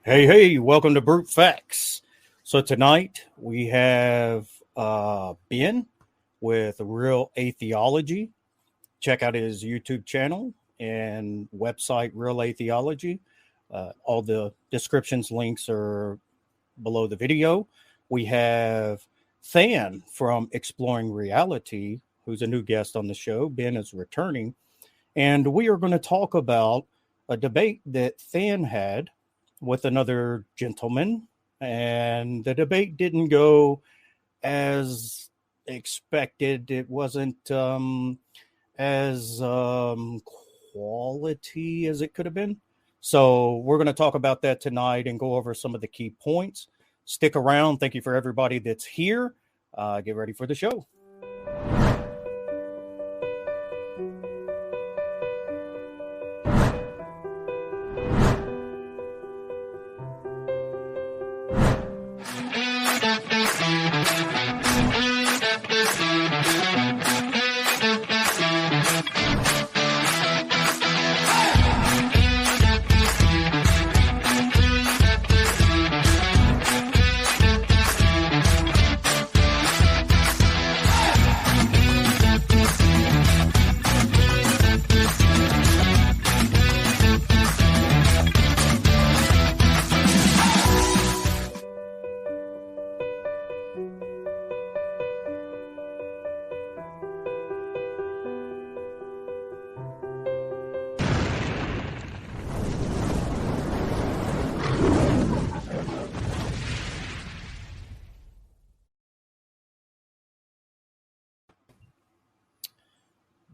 Hey, welcome to Brute Facts. So tonight we have Ben with Real Atheology. Check out his YouTube channel and website, Real Atheology. All the descriptions, links are below the video. We have Than from Exploring Reality, who's a new guest on the show. Ben is returning. And we are going to talk about a debate that Than had with another gentleman, and the debate didn't go as expected. It wasn't as quality as it could have been. So we're going to talk about that tonight and go over some of the key points. Stick around. Thank you for everybody that's here. Get ready for the show.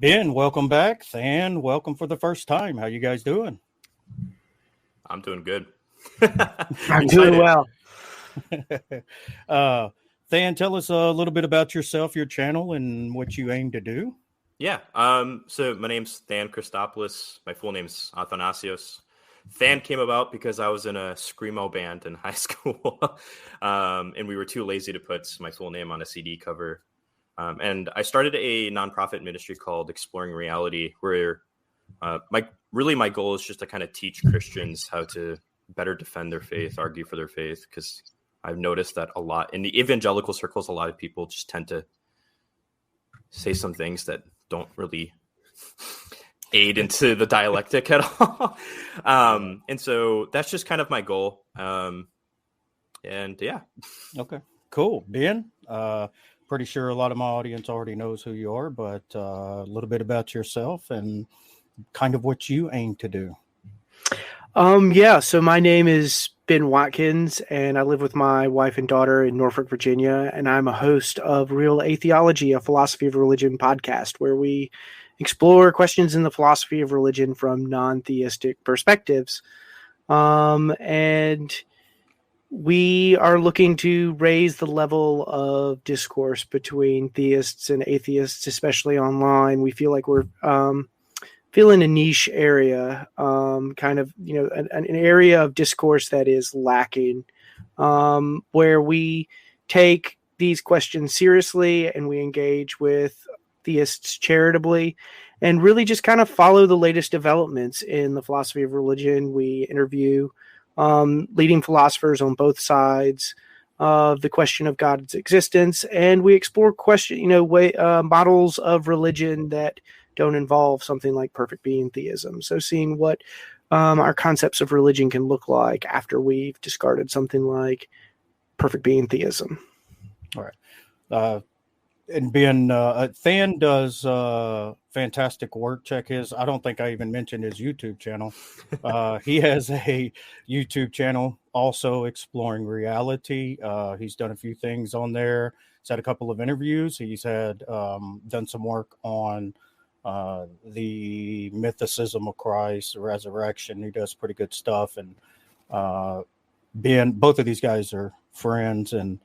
Ben, welcome back. Than, welcome for the first time. How you guys doing? I'm doing good. I'm doing well. Than, tell us a little bit about yourself, your channel, and what you aim to do. Yeah. So my name's Than Christopoulus. My full name's Athanasios. Than came about because I was in a screamo band in high school, and we were too lazy to put my full name on a CD cover. And I started a nonprofit ministry called Exploring Reality, where my goal is just to kind of teach Christians how to better defend their faith, argue for their faith, because I've noticed that a lot in the evangelical circles, a lot of people just tend to say some things that don't really aid into the dialectic at all. And so that's just kind of my goal. And yeah. Okay, cool. Ben, pretty sure a lot of my audience already knows who you are, but a little bit about yourself and kind of what you aim to do. So my name is Ben Watkins, and I live with my wife and daughter in Norfolk, Virginia, and I'm a host of Real Atheology, a philosophy of religion podcast, where we explore questions in the philosophy of religion from non-theistic perspectives. And we are looking to raise the level of discourse between theists and atheists, especially online. We feel like we're feeling a niche area, an area of discourse that is lacking, where we take these questions seriously and we engage with theists charitably and really just kind of follow the latest developments in the philosophy of religion. We interview leading philosophers on both sides of the question of God's existence, and we explore models of religion that don't involve something like perfect being theism. So seeing what our concepts of religion can look like after we've discarded something like perfect being theism. All right. And Ben, Than does fantastic work. Check his, I don't think I even mentioned his YouTube channel. He has a YouTube channel, also Exploring Reality. He's done a few things on there. He's had a couple of interviews. He's had done some work on the mythicism of Christ, the resurrection. He does pretty good stuff. And Ben, both of these guys are friends, and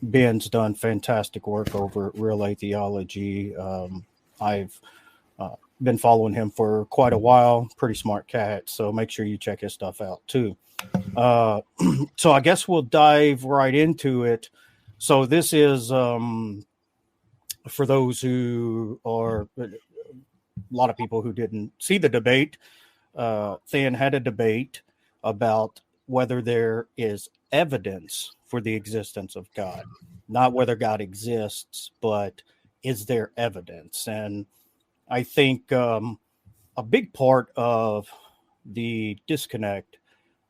Ben's done fantastic work over at Real Atheology. I've been following him for quite a while. Pretty smart cat. So make sure you check his stuff out too. So I guess we'll dive right into it. So this is for those who are a lot of people who didn't see the debate. Than had a debate about whether there is evidence for the existence of God, not whether God exists, but is there evidence? And I think a big part of the disconnect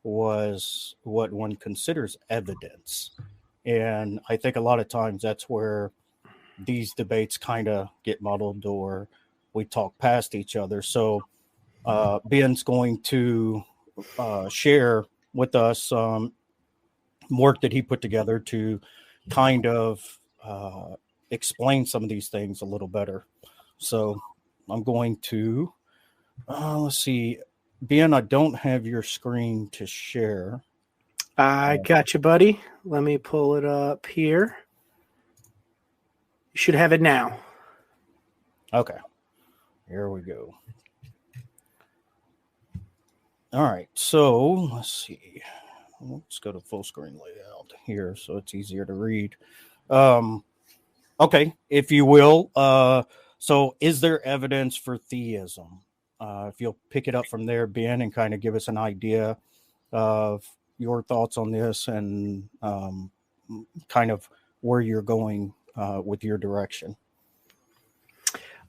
was what one considers evidence. And I think a lot of times that's where these debates kind of get muddled, or we talk past each other. So Ben's going to share with us work that he put together to kind of explain some of these things a little better. So I'm going to, let's see, Ben, I don't have your screen to share. I got you, buddy. Let me pull it up here. You should have it now. Okay. Here we go. All right. So let's see. Let's go to full screen layout here so it's easier to read. Okay, if you will. So is there evidence for theism? If you'll pick it up from there, Ben, and kind of give us an idea of your thoughts on this and kind of where you're going with your direction.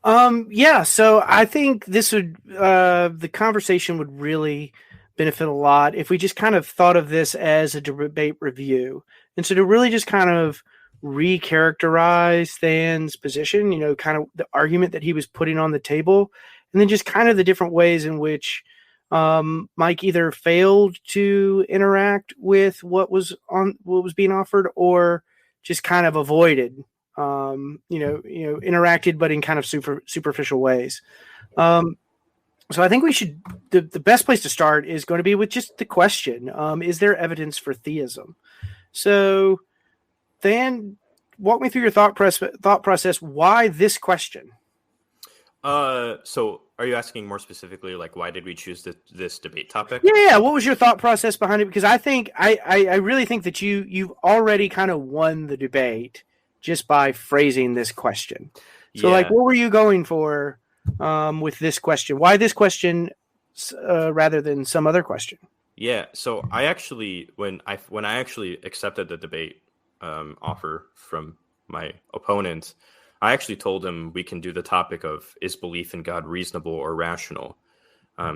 Yeah, so I think this would, the conversation would really benefit a lot if we just kind of thought of this as a debate review. And so to really just kind of recharacterize Than's position, you know, kind of the argument that he was putting on the table, and then just kind of the different ways in which Mike either failed to interact with what was being offered, or just kind of avoided, interacted, but in kind of superficial ways. So I think we should, the best place to start is going to be with just the question, is there evidence for theism? So Than, walk me through your thought process. Why this question? So are you asking more specifically, like, why did we choose this debate topic? Yeah. What was your thought process behind it? Because I think, I really think that you've already kind of won the debate just by phrasing this question. So like, what were you going for with this question? Why this question rather than some other question? Yeah. So I actually, when I actually accepted the debate offer from my opponent, I actually told him we can do the topic of, is belief in God reasonable or rational?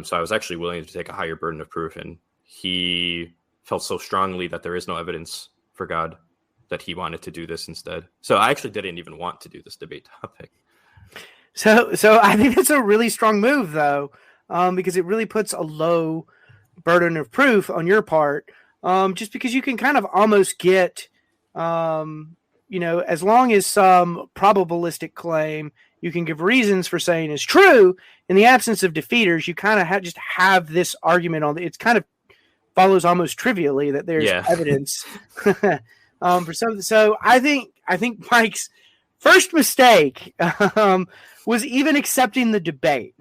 So I was actually willing to take a higher burden of proof, and he felt so strongly that there is no evidence for God that he wanted to do this instead. So I actually didn't even want to do this debate topic. So I think that's a really strong move, though, because it really puts a low burden of proof on your part, just because you can kind of almost get, as long as some probabilistic claim you can give reasons for saying is true, in the absence of defeaters, you kind of just have this argument on it's kind of follows almost trivially that there's evidence for something. So I think Mike's first mistake was even accepting the debate.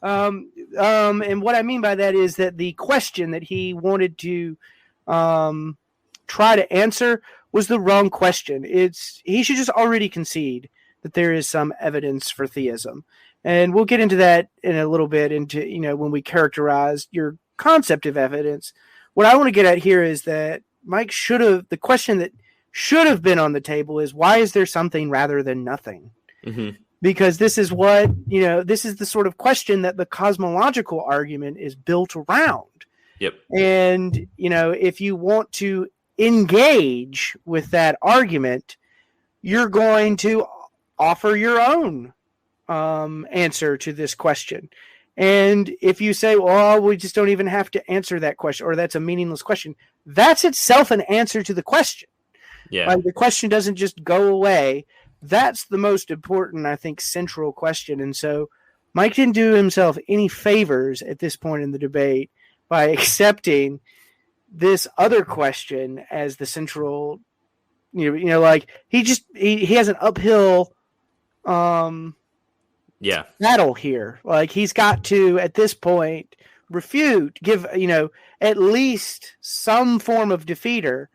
And what I mean by that is that the question that he wanted to try to answer was the wrong question. He should just already concede that there is some evidence for theism. And we'll get into that in a little bit when we characterize your concept of evidence. What I want to get at here is that Mike the question that should have been on the table is, why is there something rather than nothing? Mm-hmm. Because this is this is the sort of question that the cosmological argument is built around. Yep. And, if you want to engage with that argument, you're going to offer your own answer to this question. And if you say, well, we just don't even have to answer that question, or that's a meaningless question, that's itself an answer to the question. Yeah. The question doesn't just go away. That's the most important, I think, central question. And so Mike didn't do himself any favors at this point in the debate by accepting this other question as the central, he has an uphill battle here. Like, he's got to, at this point, give at least some form of defeater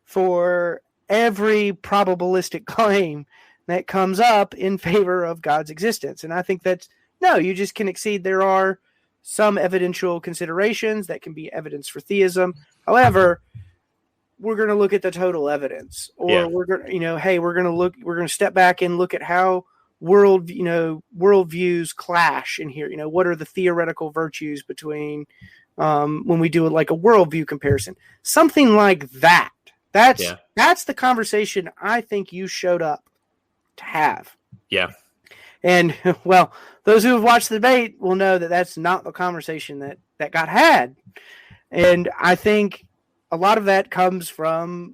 for every probabilistic claim that comes up in favor of God's existence. And I think you just can concede there are some evidential considerations that can be evidence for theism. However, we're going to look at the total evidence, or we're going to, hey, we're going to step back and look at how worldviews clash in here. What are the theoretical virtues between when we do like a worldview comparison, something like that. That's the conversation I think you showed up to have. Yeah. And well, those who have watched the debate will know that that's not the conversation that got had. And I think a lot of that comes from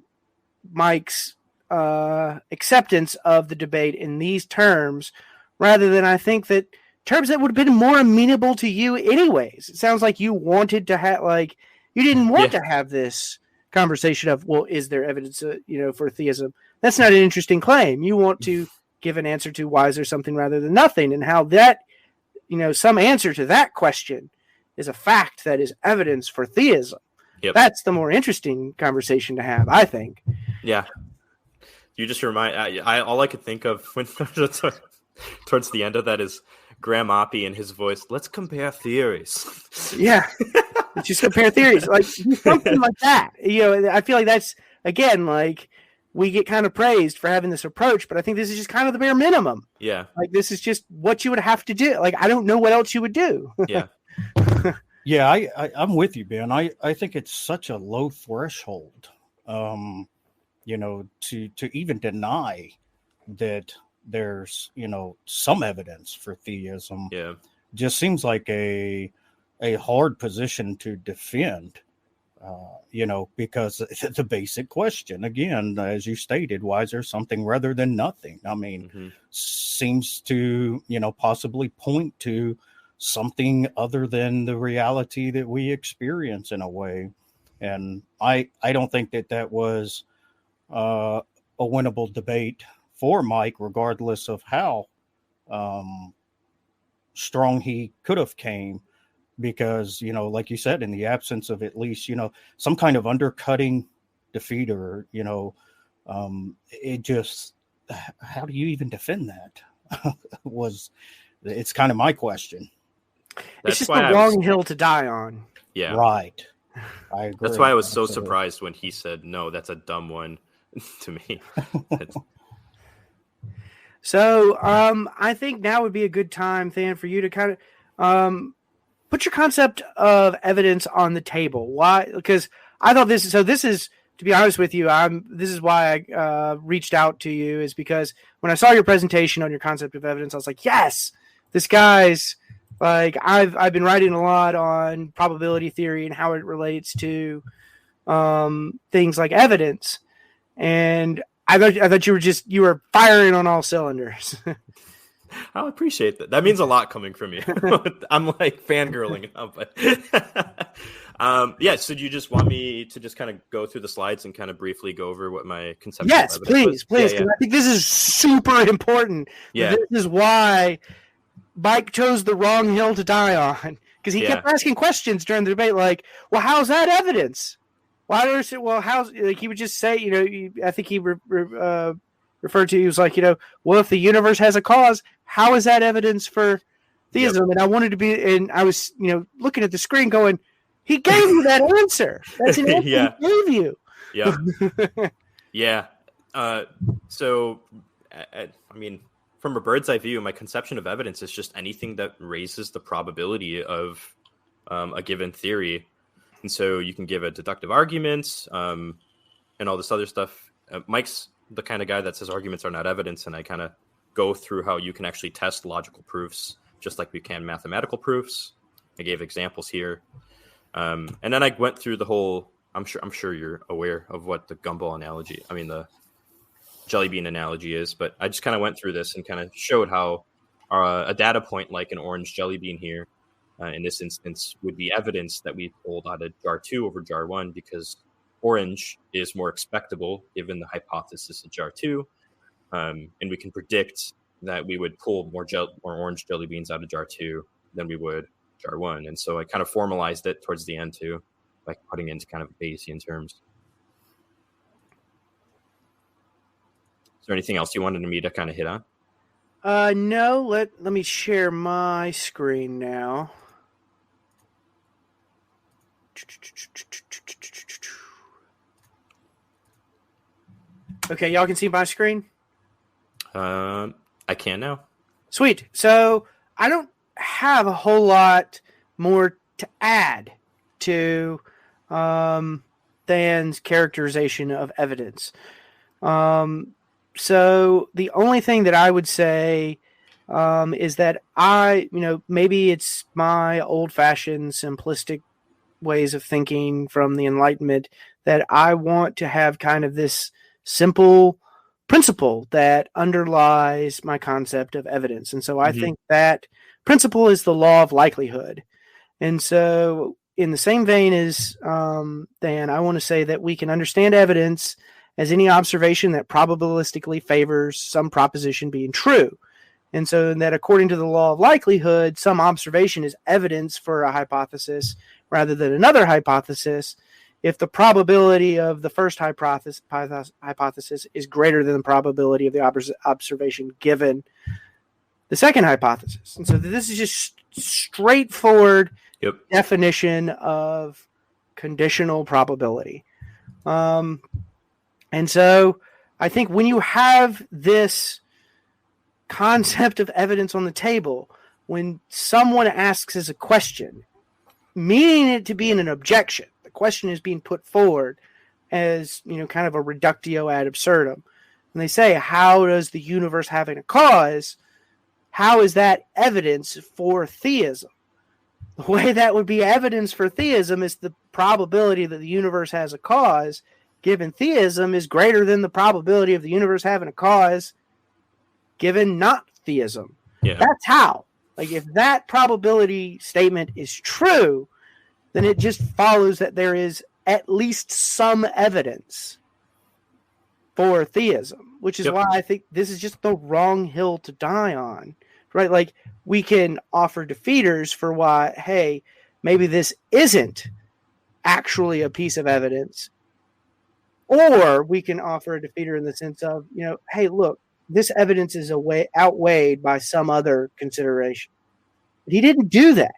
Mike's acceptance of the debate in these terms, rather than I think that terms that would have been more amenable to you anyways. It sounds like you wanted to have, like, you didn't want to have this conversation of, well, is there evidence, for theism? That's not an interesting claim. You want to give an answer to why is there something rather than nothing, and how that, some answer to that question is a fact that is evidence for theism. Yep. That's the more interesting conversation to have, I think. Yeah. You just remind, all I could think of when towards the end of that is Graham Oppie and his voice. Let's compare theories. Yeah. Let's just compare theories. Like something like that. I feel like that's, again, like, we get kind of praised for having this approach, but I think this is just kind of the bare minimum. Yeah. Like, this is just what you would have to do. Like, I don't know what else you would do. Yeah. Yeah, I'm with you, Ben. I think it's such a low threshold, to even deny that there's, some evidence for theism. Yeah. Just seems like a hard position to defend. Because the basic question, again, as you stated, why is there something rather than nothing? I mean, seems to, possibly point to something other than the reality that we experience in a way. And I don't think that was a winnable debate for Mike, regardless of how strong he could have came. Because, like you said, in the absence of at least, some kind of undercutting defeat or, it just, how do you even defend that? It's kind of my question. It's just the wrong hill to die on. Yeah. Right. I agree. That's why I was so surprised when he said, no, that's a dumb one to me. So I think now would be a good time, Than, for you to kind of put your concept of evidence on the table. Why? Because I thought this is, to be honest with you, this is why I reached out to you, is because when I saw your presentation on your concept of evidence, I was like, yes, this guy's like, I've been writing a lot on probability theory and how it relates to things like evidence. And I thought you were firing on all cylinders. I appreciate that. That means a lot coming from you. I'm like fangirling out, but so do you just want me to just kind of go through the slides and kind of briefly go over what my conception? Yes, please. Yeah. I think this is super important. Yeah, this is why Mike chose the wrong hill to die on, because he kept asking questions during the debate, like, "Well, how's that evidence? How's like?" He would just say, I think he referred to, he was like, well, if the universe has a cause, how is that evidence for theism? Yep. And I wanted to be, and I was, looking at the screen going, he gave you that answer. That's an answer he gave you. Yeah. Yeah. So, I mean, from a bird's eye view, my conception of evidence is just anything that raises the probability of a given theory. And so you can give a deductive arguments and all this other stuff. Mike's the kind of guy that says arguments are not evidence, and I kind of go through how you can actually test logical proofs just like we can mathematical proofs. I gave examples here, and then I went through the whole. I'm sure you're aware of what the gumball analogy, the jelly bean analogy is, but I just kind of went through this and kind of showed how a data point like an orange jelly bean here, in this instance, would be evidence that we pulled out of jar 2 over jar 1 because orange is more expectable given the hypothesis of jar 2, and we can predict that we would pull more orange jelly beans out of jar 2 than we would jar 1. And so I kind of formalized it towards the end too, by putting into kind of Bayesian terms. Is there anything else you wanted me to kind of hit on? No. Let me share my screen now. Okay, y'all can see my screen? I can now. Sweet. So I don't have a whole lot more to add to Than's characterization of evidence. So the only thing that I would say is that maybe it's my old-fashioned simplistic ways of thinking from the Enlightenment that I want to have kind of this simple principle that underlies my concept of evidence. And so I think that principle is the law of likelihood. And so in the same vein as Dan, I want to say that we can understand evidence as any observation that probabilistically favors some proposition being true. And so that according to the law of likelihood, some observation is evidence for a hypothesis rather than another hypothesis if the probability of the first hypothesis is greater than the probability of the observation given the second hypothesis. And so this is just straightforward definition of conditional probability. And so I think when you have this concept of evidence on the table, when someone asks as a question, meaning it to be in an objection, the question is being put forward as, kind of a reductio ad absurdum. And they say, how does the universe having a cause, how is that evidence for theism? The way that would be evidence for theism is the probability that the universe has a cause given theism is greater than the probability of the universe having a cause given not theism. Yeah. That's how. Like, if that probability statement is true, then it just follows that there is at least some evidence for theism, which is why I think this is just the wrong hill to die on, right? Like, we can offer defeaters for why, hey, maybe this isn't actually a piece of evidence, or we can offer a defeater in the sense of, hey, look, this evidence is outweighed by some other consideration. But he didn't do that.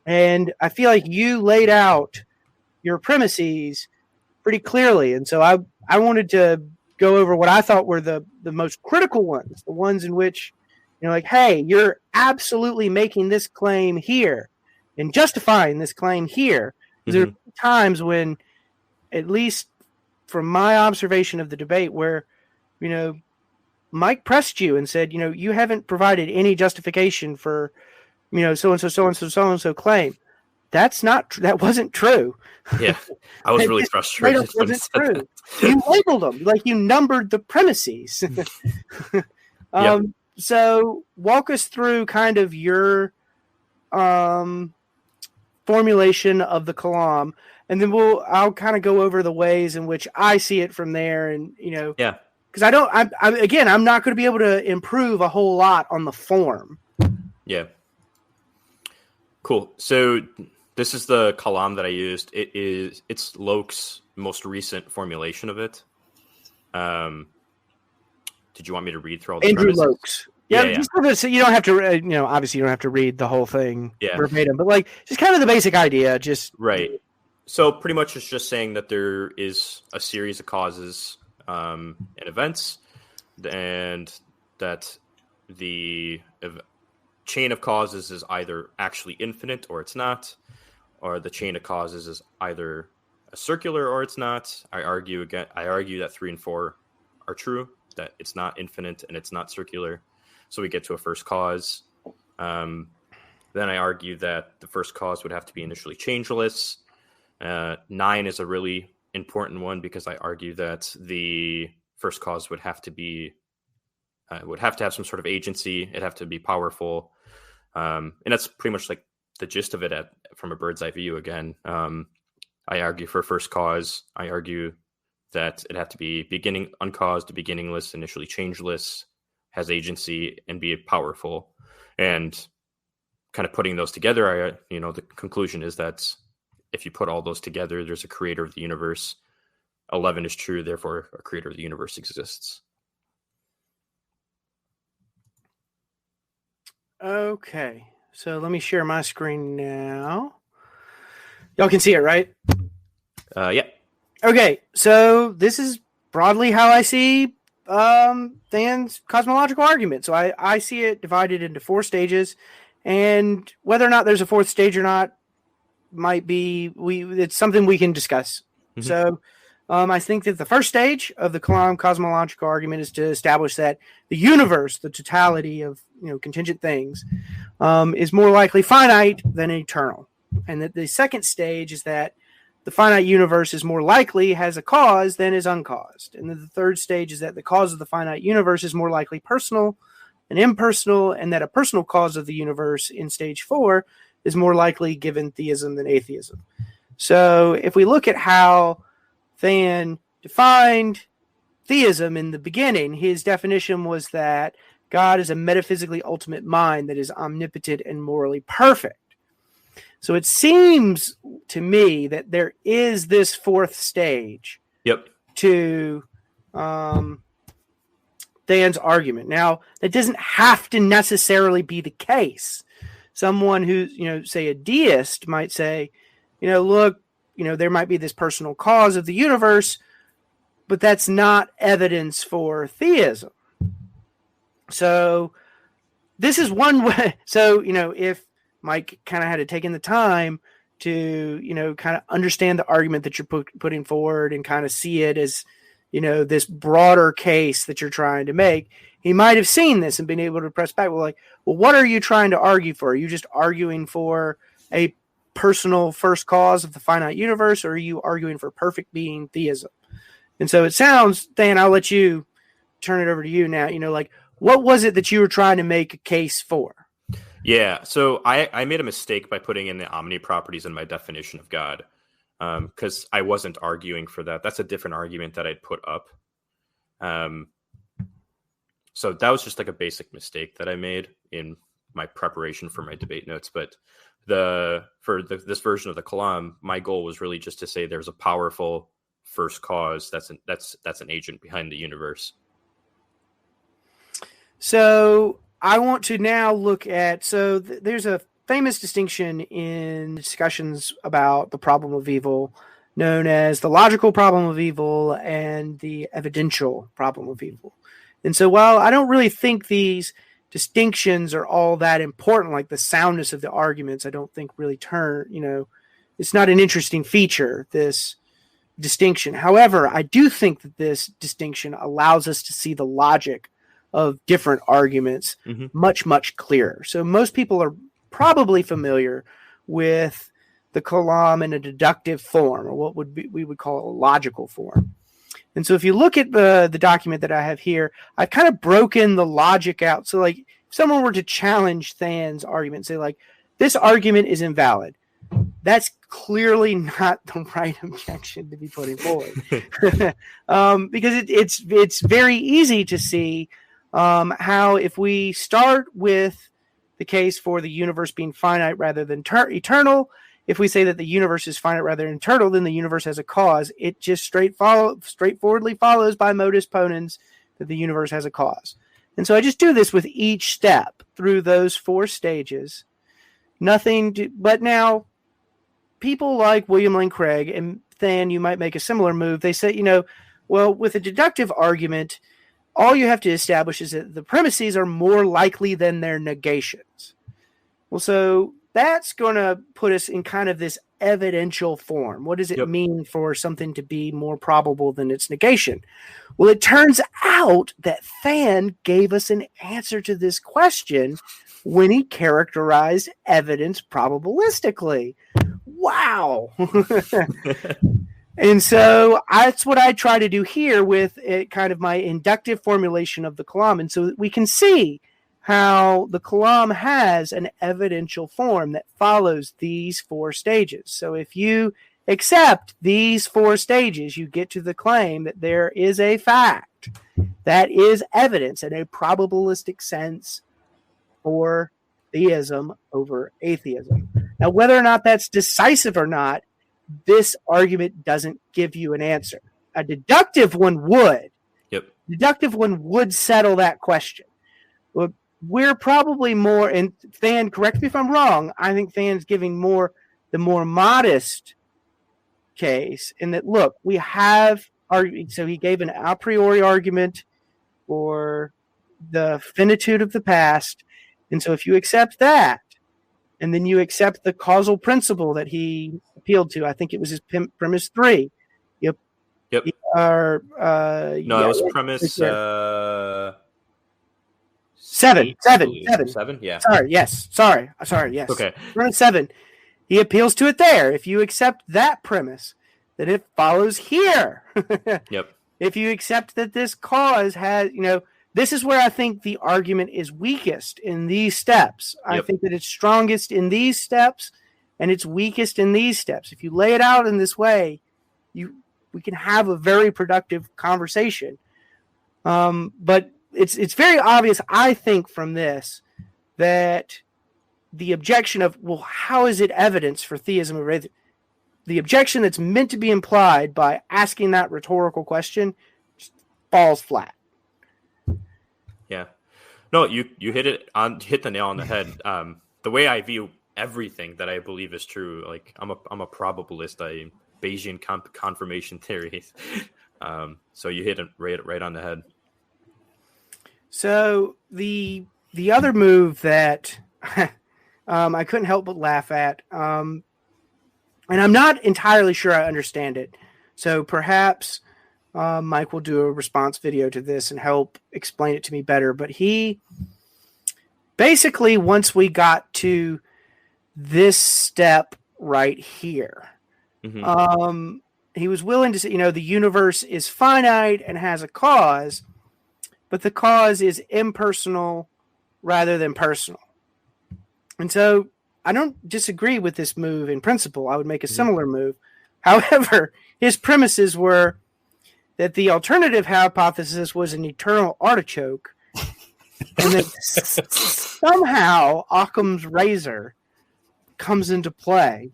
And I feel like you laid out your premises pretty clearly. And so I wanted to go over what I thought were the most critical ones, the ones in which, hey, you're absolutely making this claim here and justifying this claim here. There are times when, at least from my observation of the debate, where, Mike pressed you and said, you haven't provided any justification for, so-and-so claim. That wasn't true. Yeah, I was really frustrated when he said that. You labeled them, like you numbered the premises. So walk us through kind of your formulation of the kalam, and then I'll kind of go over the ways in which I see it from there, and because I'm not going to be able to improve a whole lot on the form. Yeah. Cool. So this is the kalam that I used. It's Locke's most recent formulation of it. Did you want me to read through all the Andrew premises? Locke's. Yeah. So you don't have to, obviously you don't have to read the whole thing verbatim, but like just kind of the basic idea. Right. So pretty much it's just saying that there is a series of causes and events, and that the chain of causes is either actually infinite or it's not, or the chain of causes is either a circular or it's not. I argue that 3 and 4 are true, that it's not infinite and it's not circular. So we get to a first cause. Then I argue that the first cause would have to be initially changeless. 9 is a really important one because I argue that the first cause would have to have some sort of agency. It'd have to be powerful. And that's pretty much like the gist of it from a bird's eye view again. I argue for first cause. I argue that it'd have to be beginning uncaused, beginningless, initially changeless, has agency, and be powerful. And kind of putting those together, the conclusion is that if you put all those together, there's a creator of the universe. 11 is true, therefore a creator of the universe exists. Okay, so let me share my screen now. Y'all can see it, right? Yeah. Okay, so this is broadly how I see Than's cosmological argument. So I see it divided into 4 stages, and whether or not there's a 4th stage or not might be it's something we can discuss. Mm-hmm. So I think that the first stage of the Kalam cosmological argument is to establish that the universe, the totality of contingent things, is more likely finite than eternal, and that the second stage is that the finite universe is more likely has a cause than is uncaused. And then the third stage is that the cause of the finite universe is more likely personal and impersonal, and that a personal cause of the universe in stage 4 is more likely given theism than atheism. So if we look at how Than defined theism in the beginning, his definition was that God is a metaphysically ultimate mind that is omnipotent and morally perfect. So it seems to me that there is this 4th stage to Than's argument. Now, that doesn't have to necessarily be the case. Someone who's, say a deist might say, look, there might be this personal cause of the universe, but that's not evidence for theism. So this is one way. So, if Mike kind of had taken the time to, kind of understand the argument that you're putting forward and kind of see it as, this broader case that you're trying to make, he might have seen this and been able to press back. Well, what are you trying to argue for? Are you just arguing for a personal first cause of the finite universe, or are you arguing for perfect being theism? And so it sounds, Dan, I'll let you turn it over to you now. What was it that you were trying to make a case for? Yeah, so I made a mistake by putting in the omni properties in my definition of God, because I wasn't arguing for that. That's a different argument that I'd put up. So that was just like a basic mistake that I made in my preparation for my debate notes. But this version of the Kalam, my goal was really just to say there's a powerful first cause that's an agent behind the universe. So I want to now look at, there's a famous distinction in discussions about the problem of evil known as the logical problem of evil and the evidential problem of evil. And so while I don't really think these distinctions are all that important, like the soundness of the arguments, I don't think really it's not an interesting feature, this distinction. However, I do think that this distinction allows us to see the logic of different arguments much, much clearer. So most people are probably familiar with the Kalam in a deductive form, or what we would call a logical form. And so if you look at the document that I have here, I've kind of broken the logic out. So if someone were to challenge Than's argument, say this argument is invalid, that's clearly not the right objection to be putting forward. Because it's very easy to see how if we start with the case for the universe being finite rather than eternal, if we say that the universe is finite rather than eternal, then the universe has a cause. It just straightforwardly follows by modus ponens that the universe has a cause. And so I just do this with each step through those 4 stages. But now people like William Lane Craig and Than, you might make a similar move. They say, with a deductive argument, all you have to establish is that the premises are more likely than their negations. Well, so that's going to put us in kind of this evidential form. What does it mean for something to be more probable than its negation? Well, it turns out that Than gave us an answer to this question when he characterized evidence probabilistically. Wow. And so that's what I try to do here with kind of my inductive formulation of the Kalam. And so we can see how the Kalam has an evidential form that follows these 4 stages. So if you accept these 4 stages, you get to the claim that there is a fact that is evidence in a probabilistic sense for theism over atheism. Now, whether or not that's decisive or not, this argument doesn't give you an answer. A deductive one would. Deductive one would settle that question. We're probably more, and Than, correct me if I'm wrong, I think Than's giving more the more modest case in that, look, we have argued. So he gave an a priori argument for the finitude of the past. And so if you accept that, and then you accept the causal principle that he appealed to, I think it was his premise 3. Yep. It was premise 7. Yeah. Sorry. Yes. Okay. Premise 7. He appeals to it there. If you accept that premise, then it follows here. Yep. If you accept that this cause has, this is where I think the argument is weakest in these steps. I think that it's strongest in these steps and it's weakest in these steps. If you lay it out in this way, we can have a very productive conversation. But it's very obvious, I think, from this that the objection of, well, how is it evidence for theism or atheism? The objection that's meant to be implied by asking that rhetorical question just falls flat. Yeah. No, you hit the nail on the head. The way I view everything that I believe is true, like I'm a probabilist. I Bayesian confirmation theory. So you hit it right on the head. So the other move that I couldn't help but laugh at, and I'm not entirely sure I understand it. So perhaps Mike will do a response video to this and help explain it to me better. But he basically, once we got to this step right here, he was willing to say, the universe is finite and has a cause, but the cause is impersonal rather than personal. And so I don't disagree with this move in principle. I would make a similar move. However, his premises were that the alternative hypothesis was an eternal artichoke, and that somehow Occam's razor comes into play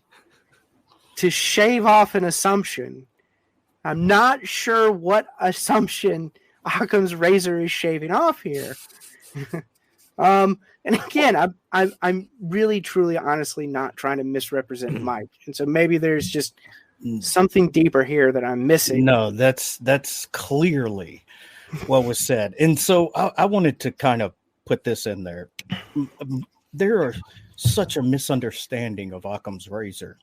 to shave off an assumption. I'm not sure what assumption Occam's razor is shaving off here. And again, I'm really, truly, honestly not trying to misrepresent Mike. And so maybe there's just something deeper here that I'm missing. No, that's clearly what was said. And so I wanted to kind of put this in there. There are such a misunderstanding of Occam's razor.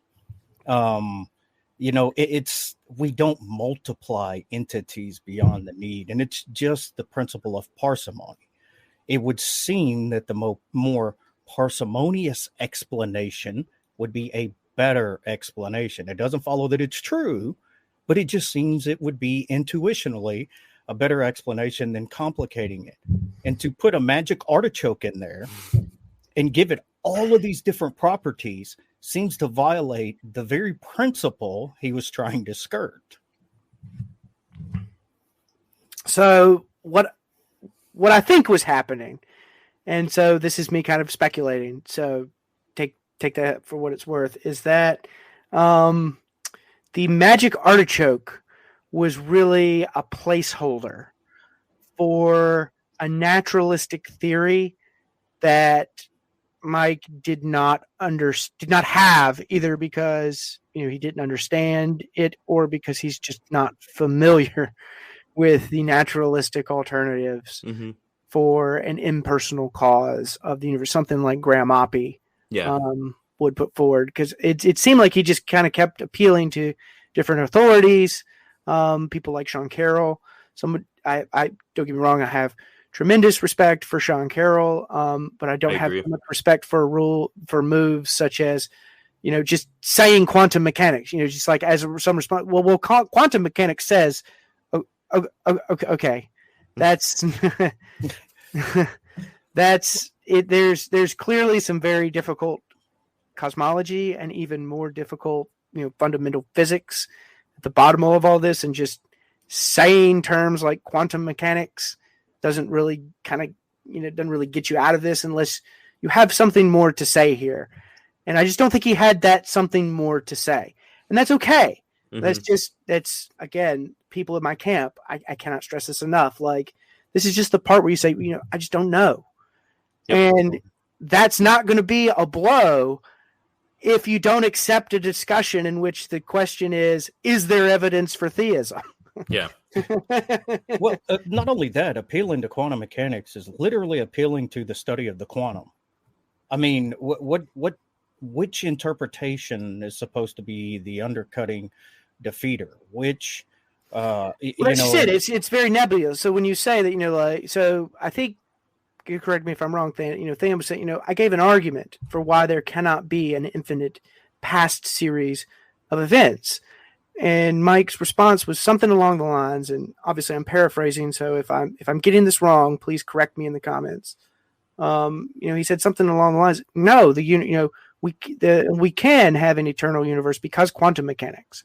It's we don't multiply entities beyond the need, and it's just the principle of parsimony. It would seem that the more parsimonious explanation would be a better explanation. It doesn't follow that it's true, but it just seems it would be intuitionally a better explanation than complicating it. And to put a magic artichoke in there and give it all of these different properties seems to violate the very principle he was trying to skirt. So what I think was happening, and so this is me kind of speculating, so take that for what it's worth, is that the magic artichoke was really a placeholder for a naturalistic theory that Mike did not have, either because he didn't understand it or because he's just not familiar with the naturalistic alternatives for an impersonal cause of the universe, something like Graham Oppie would put forward, because it seemed like he just kind of kept appealing to different authorities, people like Sean Carroll. I don't get me wrong, I have tremendous respect for Sean Carroll, but I don't have much respect for moves such as, just saying quantum mechanics, just like as some response. Well, quantum mechanics says, okay, that's that's it. There's clearly some very difficult cosmology and even more difficult, fundamental physics at the bottom of all this, and just saying terms like quantum mechanics doesn't really doesn't really get you out of this unless you have something more to say here. And I just don't think he had that something more to say. And that's okay. That's again, people in my camp, I cannot stress this enough. Like, this is just the part where you say, I just don't know. Yep. And that's not going to be a blow if you don't accept a discussion in which the question is there evidence for theism? Yeah. Well, not only that, appealing to quantum mechanics is literally appealing to the study of the quantum. I mean, which interpretation is supposed to be the undercutting defeater? Which, it's very nebulous. So when you say that, so I think, you correct me if I'm wrong, Than, Than was saying, I gave an argument for why there cannot be an infinite past series of events. And Mike's response was something along the lines, and obviously I'm paraphrasing, so if I'm getting this wrong, please correct me in the comments. He said something along the lines, no, we can have an eternal universe because quantum mechanics.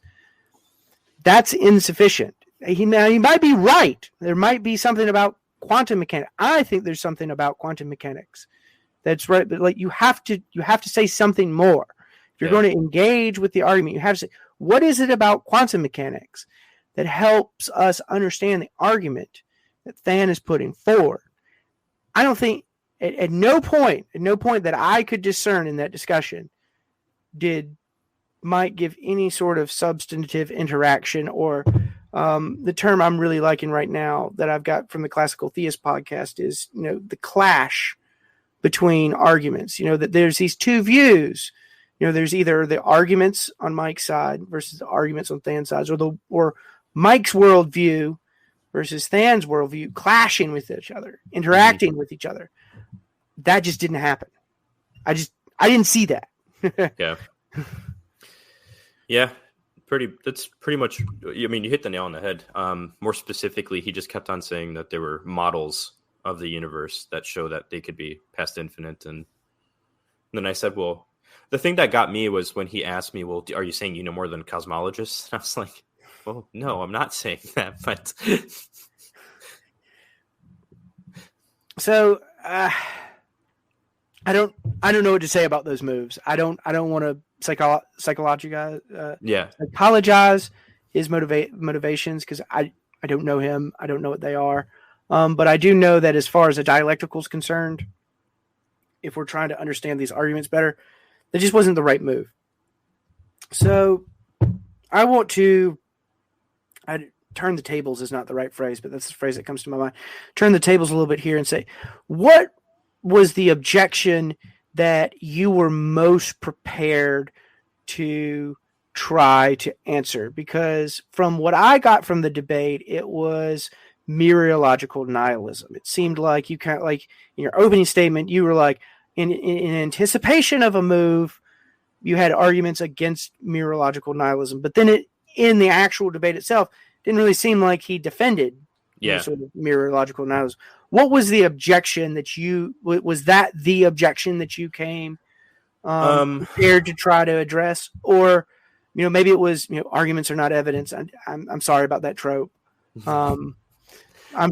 That's insufficient. He might be right. There might be something about quantum mechanics. I think there's something about quantum mechanics that's right, but like you have to say something more. If you're going to engage with the argument, you have to say, what is it about quantum mechanics that helps us understand the argument that Than is putting forward? I don't think at no point that I could discern in that discussion did Mike give any sort of substantive interaction, or the term I'm really liking right now that I've got from the Classical Theist podcast is, the clash between arguments, that there's these two views. There's either the arguments on Mike's side versus the arguments on Than's side, or Mike's worldview versus Than's worldview clashing with each other, interacting with each other. That just didn't happen. I didn't see that. Yeah. Yeah. That's pretty much, I mean, you hit the nail on the head. More specifically, he just kept on saying that there were models of the universe that show that they could be past infinite. And then I said, well, the thing that got me was when he asked me, well, are you saying you know more than cosmologists? And I was like, well, no, I'm not saying that, but. So, I don't know what to say about those moves. I don't want to psychologize his motivations, because I don't know him. I don't know what they are. But I do know that as far as the dialectical is concerned, if we're trying to understand these arguments better, that just wasn't the right move. So I want to turn the tables is not the right phrase, but that's the phrase that comes to my mind. Turn the tables a little bit here and say, what was the objection that you were most prepared to try to answer? Because from what I got from the debate, it was mereological nihilism. It seemed like you kind of, like in your opening statement, you were like, in anticipation of a move, you had arguments against mereological nihilism, but then in the actual debate itself, didn't really seem like he defended sort of mereological nihilism. What was the objection that you came prepared to try to address? Or, maybe it was, arguments are not evidence. I'm sorry about that trope. I'm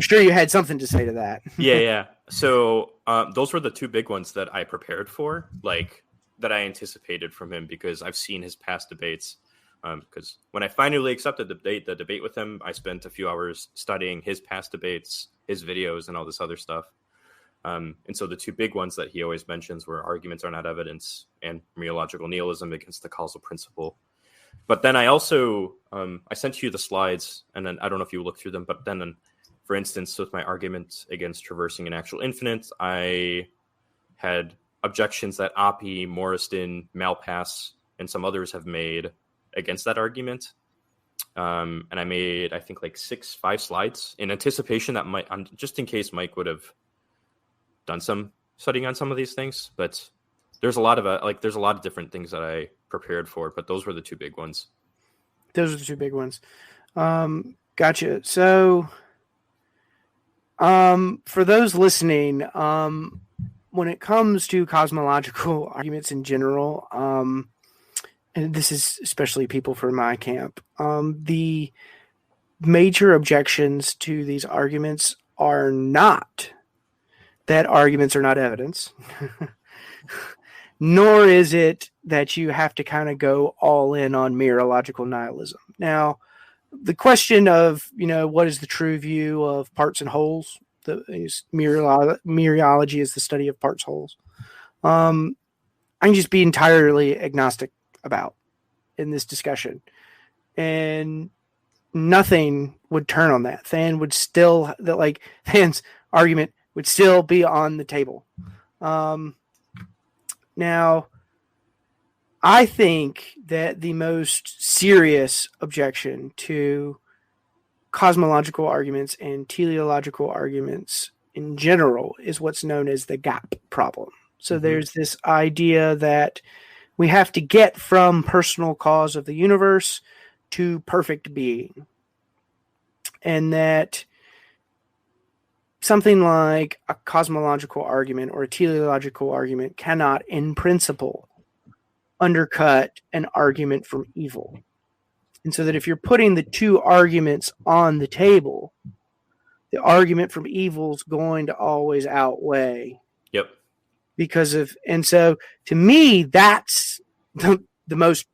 sure you had something to say to that. Yeah. So those were the two big ones that I prepared for, like that I anticipated from him, because I've seen his past debates. Because when I finally accepted the debate with him, I spent a few hours studying his past debates, his videos, and all this other stuff. And so the two big ones that he always mentions were arguments are not evidence and mereological nihilism against the causal principle. But then I also, I sent you the slides, and then I don't know if you looked through them, but then, for instance, with my argument against traversing an actual infinite, I had objections that Oppie, Morriston, Malpass, and some others have made against that argument. And I made, I think, like 5 slides in anticipation that just in case Mike would have done some studying on some of these things. But there's a lot of different things that I prepared for, but those were the two big ones. Those are the two big ones. Gotcha. So, for those listening, when it comes to cosmological arguments in general, and this is especially people from my camp, the major objections to these arguments are not that arguments are not evidence, nor is it that you have to kind of go all in on mereological nihilism. Now, the question of, what is the true view of parts and wholes? Mereology is the study of parts, wholes. I can just be entirely agnostic about in this discussion. And nothing would turn on that. Than's argument would still be on the table. Now, I think that the most serious objection to cosmological arguments and teleological arguments in general is what's known as the gap problem. So there's this idea that we have to get from personal cause of the universe to perfect being. And that something like a cosmological argument or a teleological argument cannot, in principle, undercut an argument from evil. And so that if you're putting the two arguments on the table, the argument from evil is going to always outweigh. Yep. And so to me, that's the most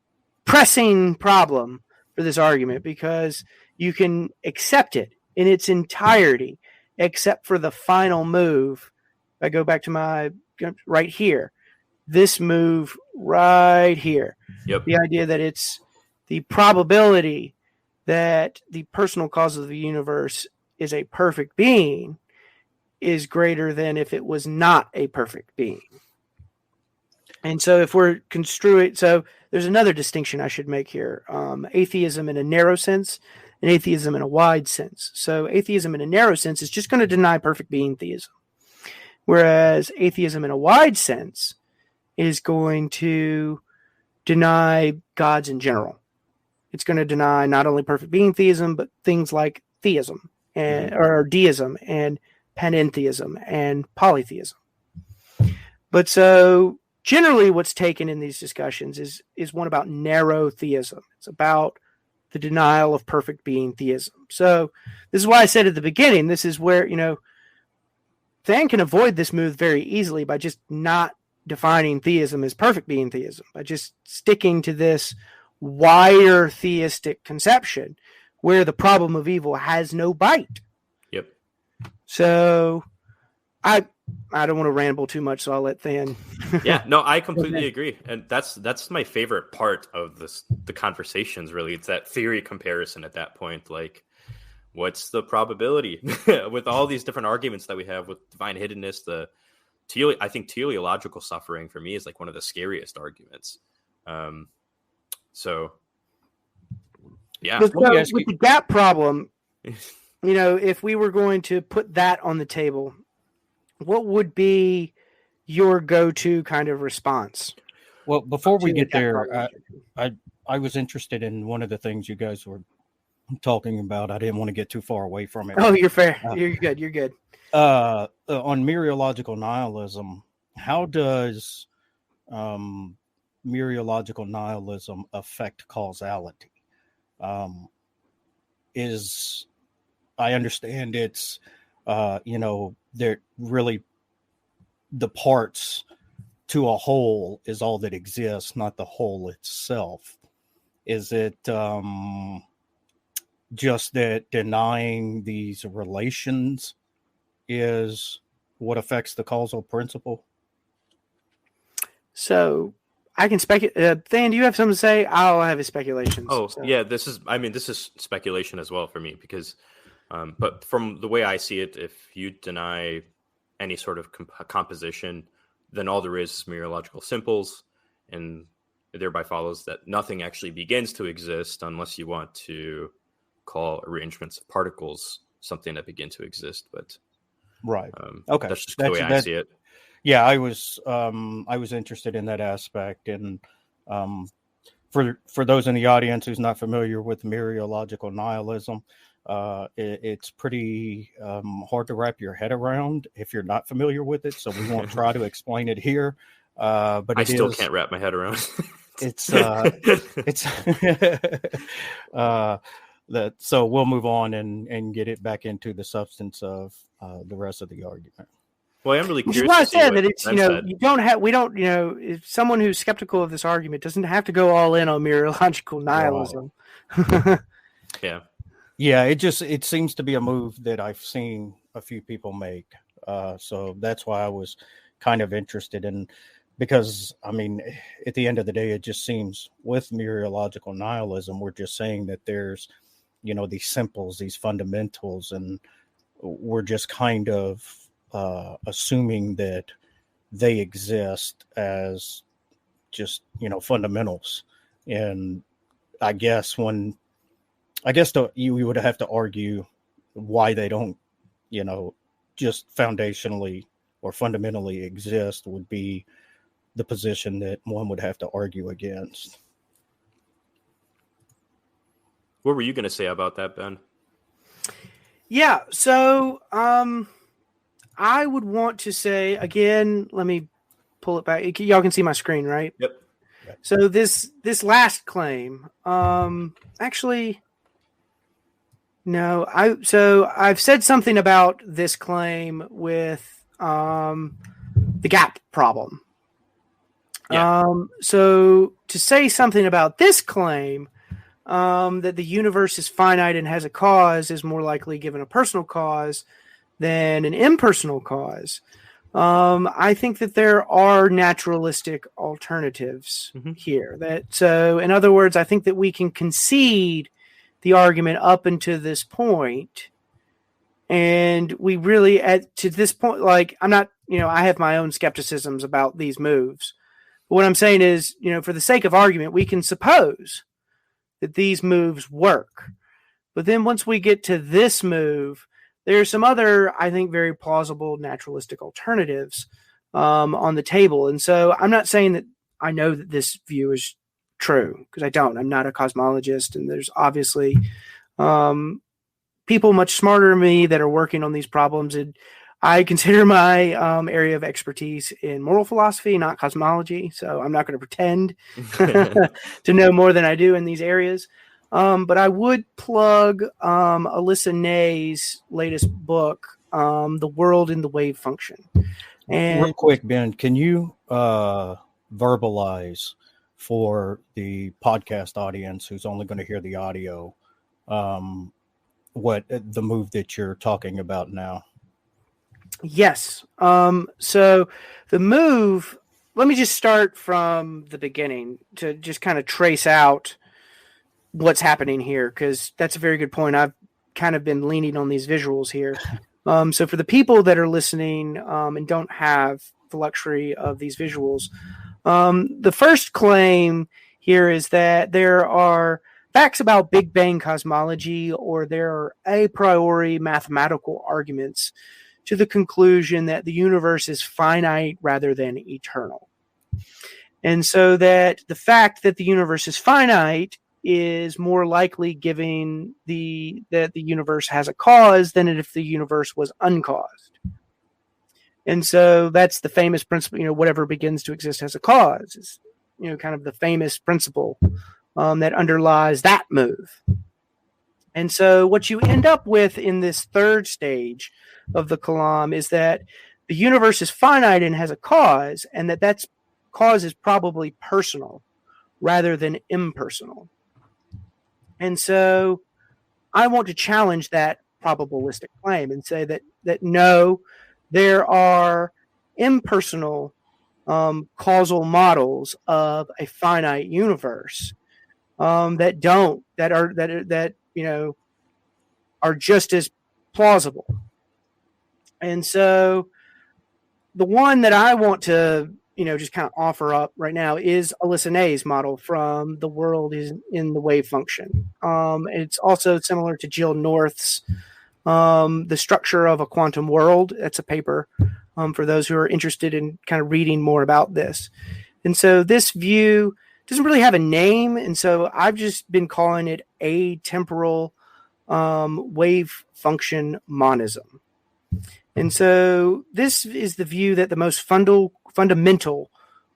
pressing problem for this argument, because you can accept it in its entirety, except for the final move. I go back to my right here, this move right here. Yep. The idea that it's the probability that the personal cause of the universe is a perfect being is greater than if it was not a perfect being. And so if we're construing, so there's another distinction I should make here. Atheism in a narrow sense and atheism in a wide sense. So atheism in a narrow sense is just going to deny perfect being theism. Whereas atheism in a wide sense is going to deny gods in general. It's going to deny not only perfect being theism, but things like theism or deism and panentheism and polytheism. But so generally what's taken in these discussions is one about narrow theism. It's about the denial of perfect being theism. So this is why I said at the beginning, this is where, Than can avoid this move very easily by just not defining theism as perfect being theism, by just sticking to this wider theistic conception where the problem of evil has no bite. Yep. So I don't want to ramble too much, so I'll let Than. Yeah, no, I completely agree. And that's my favorite part of the conversations, really. It's that theory comparison at that point. Like, what's the probability with all these different arguments that we have with divine hiddenness? I think teleological suffering for me is like one of the scariest arguments. So, yeah. With the gap problem, if we were going to put that on the table, what would be your go-to kind of response? Well, before we get there, I was interested in one of the things you guys were talking about. I didn't want to get too far away from it. Oh, you're fair. You're good. You're good. On mereological nihilism, how does mereological nihilism affect causality? I understand it's they're really the parts to a whole is all that exists, not the whole itself. Is it just that denying these relations is what affects the causal principle? So I can speculate. Than, do you have something to say? I'll have a speculation. Yeah, this is speculation as well for me, because but from the way I see it, if you deny any sort of composition, then all there is mereological simples, and it thereby follows that nothing actually begins to exist unless you want to call arrangements of particles something that begin to exist. But right, okay, that's just the way I see it. Yeah, I was interested in that aspect, and for those in the audience who's not familiar with mereological nihilism, it's pretty hard to wrap your head around if you're not familiar with it. So we won't try to explain it here. But I still can't wrap my head around. So we'll move on and get it back into the substance of the rest of the argument. Well, I'm really curious. Which is why I said that it's if someone who's skeptical of this argument doesn't have to go all in on mereological nihilism. Yeah. Yeah, it seems to be a move that I've seen a few people make. So that's why I was kind of interested in because I mean, at the end of the day, it just seems with mereological nihilism, we're just saying that there's, these simples, these fundamentals, and we're just kind of assuming that they exist as just, fundamentals. And I guess you would have to argue why they don't, just foundationally or fundamentally exist would be the position that one would have to argue against. What were you going to say about that, Ben? Yeah, so I would want to say, again, let me pull it back. Y'all can see my screen, right? Yep. So this last claim, actually, no, I've said something about this claim with the gap problem. Yeah. So to say something about this claim, that the universe is finite and has a cause is more likely given a personal cause than an impersonal cause. I think that there are naturalistic alternatives here. So in other words, I think that we can concede the argument up until this point. And we really, to this point, like, I'm not, I have my own skepticisms about these moves. But what I'm saying is, for the sake of argument, we can suppose that these moves work. But then once we get to this move, there are some other, I think, very plausible naturalistic alternatives on the table. And so I'm not saying that I know that this view is true, because I don't. I'm not a cosmologist, and there's obviously people much smarter than me that are working on these problems. And I consider my area of expertise in moral philosophy, not cosmology. So I'm not going to pretend to know more than I do in these areas. But I would plug Alyssa Ney's latest book, The World in the Wave Function. And real quick, Ben, can you verbalize for the podcast audience who's only going to hear the audio what the move that you're talking about now? Yes. So the move, let me just start from the beginning to just kind of trace out what's happening here, because that's a very good point. I've kind of been leaning on these visuals here. So for the people that are listening and don't have the luxury of these visuals, the first claim here is that there are facts about Big Bang cosmology, or there are a priori mathematical arguments to the conclusion that the universe is finite rather than eternal. And so that the fact that the universe is finite is more likely giving that the universe has a cause than if the universe was uncaused. And so that's the famous principle, whatever begins to exist has a cause, is, kind of the famous principle that underlies that move. And so what you end up with in this third stage of the kalam is that the universe is finite and has a cause, and that cause is probably personal rather than impersonal. And so I want to challenge that probabilistic claim and say that no, there are impersonal causal models of a finite universe that are just as plausible. And so the one that I want to just kind of offer up right now is Alyssa Ney's model from The World is in the Wave Function. It's also similar to Jill North's The Structure of a Quantum World. That's a paper for those who are interested in kind of reading more about this. And so this view doesn't really have a name, and so I've just been calling it atemporal wave function monism. And so this is the view that the most fundamental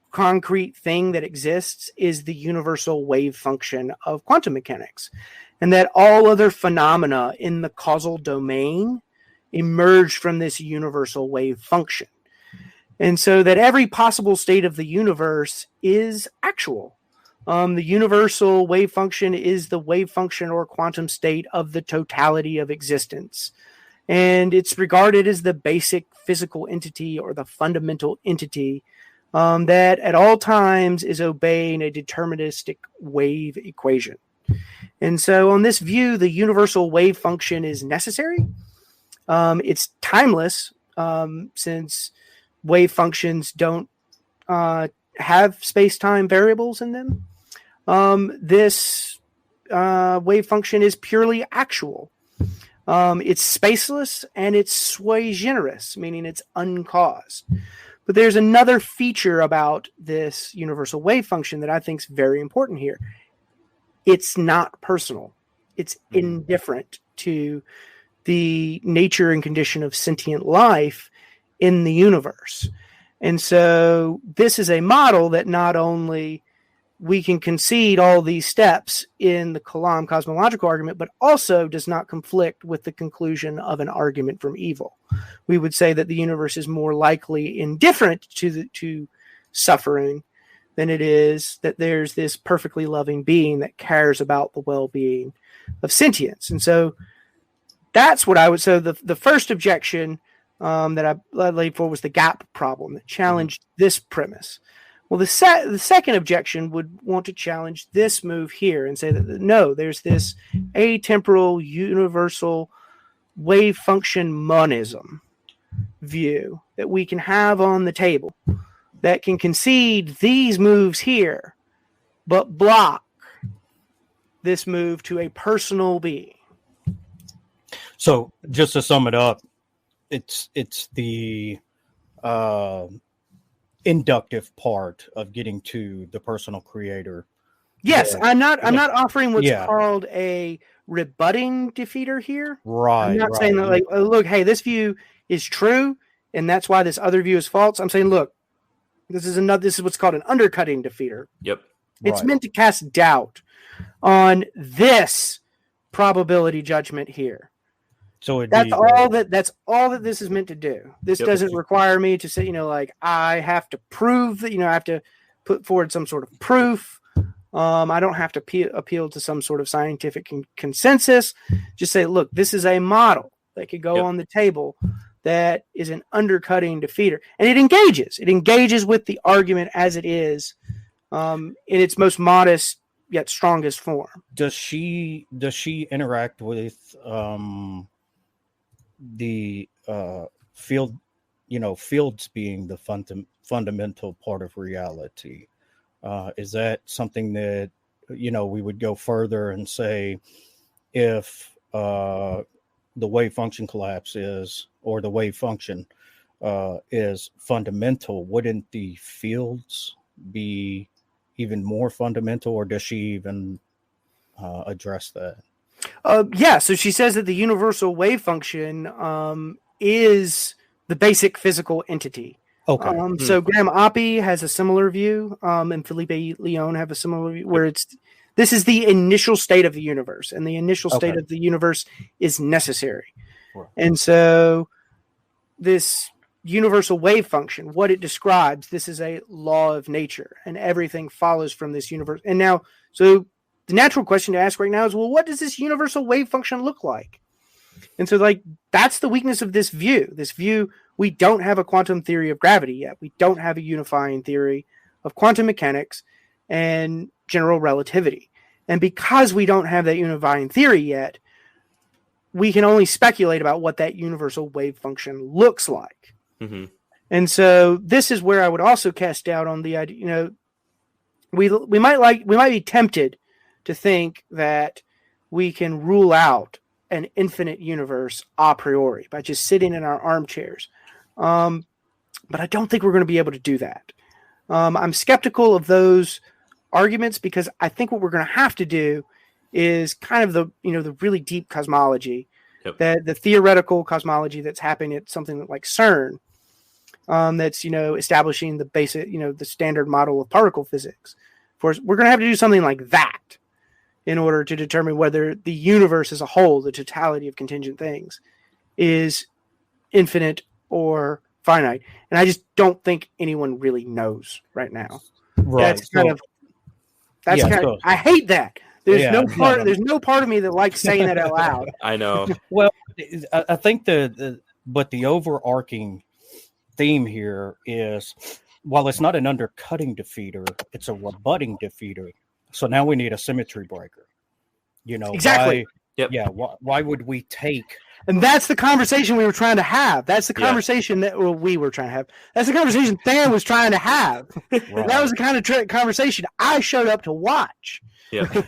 concrete thing that exists is the universal wave function of quantum mechanics, and that all other phenomena in the causal domain emerge from this universal wave function. And so that every possible state of the universe is actual. The universal wave function is the wave function or quantum state of the totality of existence. And it's regarded as the basic physical entity or the fundamental entity that at all times is obeying a deterministic wave equation. And so on this view, the universal wave function is necessary. It's timeless, since wave functions don't have space-time variables in them. This wave function is purely actual. It's spaceless and it's sui generis, meaning it's uncaused. But there's another feature about this universal wave function that I think is very important here. It's not personal. It's indifferent to the nature and condition of sentient life in the universe. And so this is a model that not only we can concede all these steps in the Kalam cosmological argument, but also does not conflict with the conclusion of an argument from evil. We would say that the universe is more likely indifferent to suffering than it is that there's this perfectly loving being that cares about the well-being of sentience. And so that's what I would say. The first objection that I laid for was the gap problem that challenged this premise. Well, the second objection would want to challenge this move here and say that no, there's this atemporal universal wave function monism view that we can have on the table that can concede these moves here, but block this move to a personal being. So just to sum it up, it's the inductive part of getting to the personal creator. Yes, I'm not offering what's called a rebutting defeater here. Right. I'm not saying that, like, oh, look, hey, this view is true, and that's why this other view is false. I'm saying, look, this is what's called an undercutting defeater. Yep. It's meant to cast doubt on this probability judgment here. So that's all that this is meant to do. This doesn't require me to say, like, I have to prove that, I have to put forward some sort of proof. I don't have to appeal to some sort of scientific consensus. Just say, look, this is a model that could go on the table that is an undercutting defeater. And it engages with the argument as it is, in its most modest yet strongest form. Does she interact with the field, fields being the fundamental part of reality? Is that something that, we would go further and say, if the wave function collapses or the wave function is fundamental, wouldn't the fields be even more fundamental, or does she even address that? So she says that the universal wave function is the basic physical entity. Okay. So Graham Oppie has a similar view, and Felipe Leon have a similar view, where this is the initial state of the universe, and the initial state of the universe is necessary. Right. And so this universal wave function, what it describes, this is a law of nature, and everything follows from this universe. And now, so the natural question to ask right now is, well, what does this universal wave function look like? And so, like, that's the weakness of this view. We don't have a quantum theory of gravity yet. We don't have a unifying theory of quantum mechanics and general relativity. And because we don't have that unifying theory yet, we can only speculate about what that universal wave function looks like. Mm-hmm. And so this is where I would also cast doubt on the idea. We might be tempted to think that we can rule out an infinite universe a priori by just sitting in our armchairs. But I don't think we're going to be able to do that. I'm skeptical of those arguments because I think what we're going to have to do is kind of the really deep cosmology, that the theoretical cosmology that's happening at something like CERN, that's establishing the basic the standard model of particle physics. We're going to have to do something like that in order to determine whether the universe as a whole, the totality of contingent things, is infinite or finite. And I just don't think anyone really knows right now. Right. I hate that. There's no part of me that likes saying that out loud. I know. Well, I think the overarching theme here is while it's not an undercutting defeater, it's a rebutting defeater. So now we need a symmetry breaker. You know, exactly. Why would we take? And that's the conversation we were trying to have. That's the conversation that we were trying to have. That's the conversation Than was trying to have. Right. That was the kind of conversation I showed up to watch. Yeah.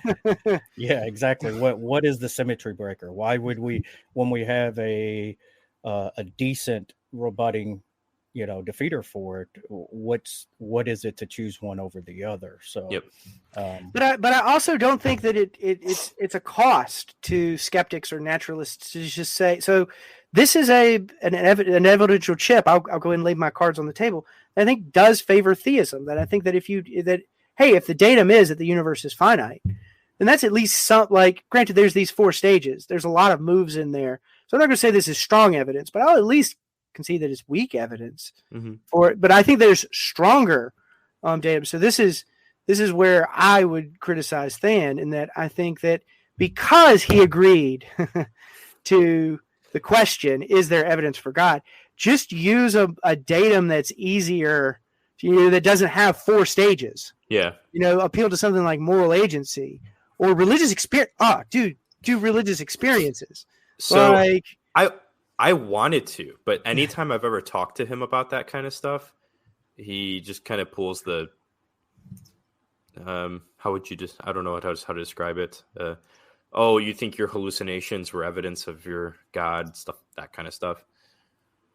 Yeah, exactly. What is the symmetry breaker? Why would we, when we have a decent rebutting, defeater for it, what is it to choose one over the other? So, but I also don't think that it's a cost to skeptics or naturalists to just say, so this is an evidential chip. I'll go ahead and lay my cards on the table. I think does favor theism. That I think that if the datum is that the universe is finite, then that's at least some, like, granted, there's these 4 stages. There's a lot of moves in there. So I'm not going to say this is strong evidence, but I'll at least concede that it's weak evidence for it. But I think there's stronger datum. So this is where I would criticize Than, in that I think that because he agreed to the question, is there evidence for God? Just use a datum that's easier, that doesn't have 4 stages. Yeah. Appeal to something like moral agency or religious experience. Do religious experiences. So I wanted to, but anytime I've ever talked to him about that kind of stuff, he just kind of pulls the, I don't know how to describe it. You think your hallucinations were evidence of your God, stuff, that kind of stuff.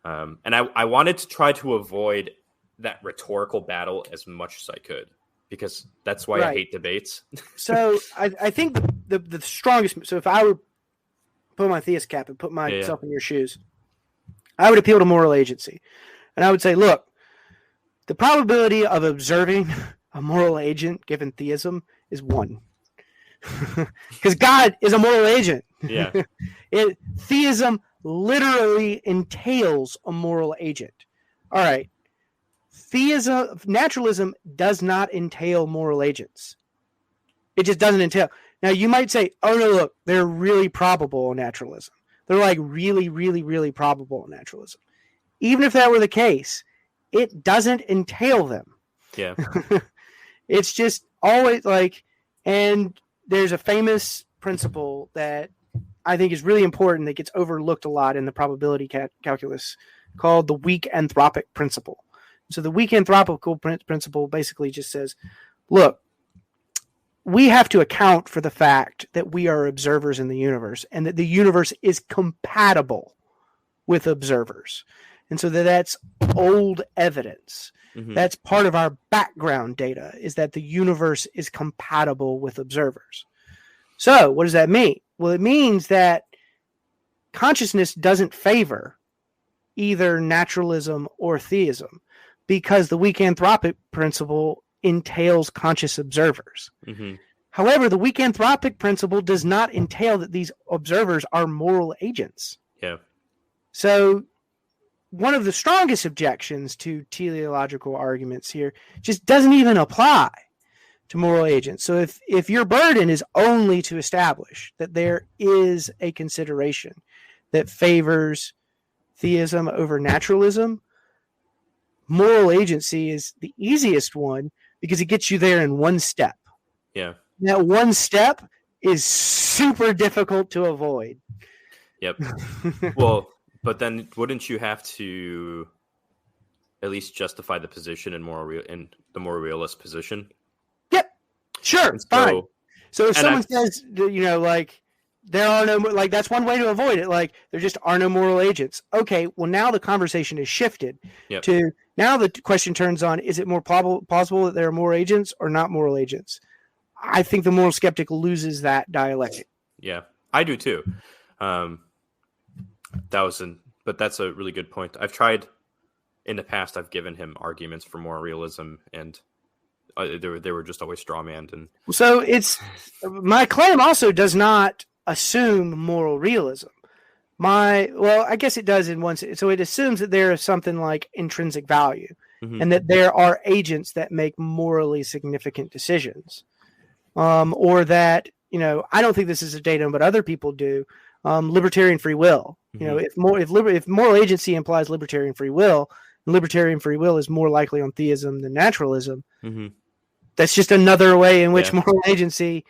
And I wanted to try to avoid that rhetorical battle as much as I could, because that's why I hate debates. So I think the strongest, so if I were put my theist cap and put myself in your shoes, I would appeal to moral agency. And I would say, look, the probability of observing a moral agent given theism is 1. Because God is a moral agent. Yeah. Theism literally entails a moral agent. All right. Naturalism does not entail moral agents. It just doesn't entail. Now, you might say, oh, no, look, they're really probable in naturalism. They're like really, really, really probable in naturalism. Even if that were the case, it doesn't entail them. Yeah. It's just always like, and there's a famous principle that I think is really important that gets overlooked a lot in the probability calculus called the weak anthropic principle. So the weak anthropical principle basically just says, look, we have to account for the fact that we are observers in the universe and that the universe is compatible with observers. And so that's old evidence. Mm-hmm. That's part of our background data, is that the universe is compatible with observers. So what does that mean? Well, it means that consciousness doesn't favor either naturalism or theism, because the weak anthropic principle entails conscious observers. Mm-hmm. However, the weak anthropic principle does not entail that these observers are moral agents. Yeah. So one of the strongest objections to teleological arguments here just doesn't even apply to moral agents. So if your burden is only to establish that there is a consideration that favors theism over naturalism, moral agency is the easiest one because it gets you there in one step. Yeah. That one step is super difficult to avoid. Yep. Well, but then wouldn't you have to at least justify the position in the more realist position? Yep. Sure. Fine. So if someone says, like, there are no, like, that's one way to avoid it. Like, there just are no moral agents. Okay. Well, now the conversation is shifted to, now the question turns on, is it more plausible that there are moral agents or not moral agents? I think the moral skeptic loses that dialectic. Yeah, I do too. But that's a really good point. I've tried in the past. I've given him arguments for moral realism, and they were just always strawmanned. And so it's my claim also does not assume moral realism. I guess it does in one. So it assumes that there is something like intrinsic value, mm-hmm. and that there are agents that make morally significant decisions. Or that, I don't think this is a datum, but other people do. Libertarian free will. Mm-hmm. If moral agency implies libertarian free will, and libertarian free will is more likely on theism than naturalism. Mm-hmm. That's just another way in which moral agency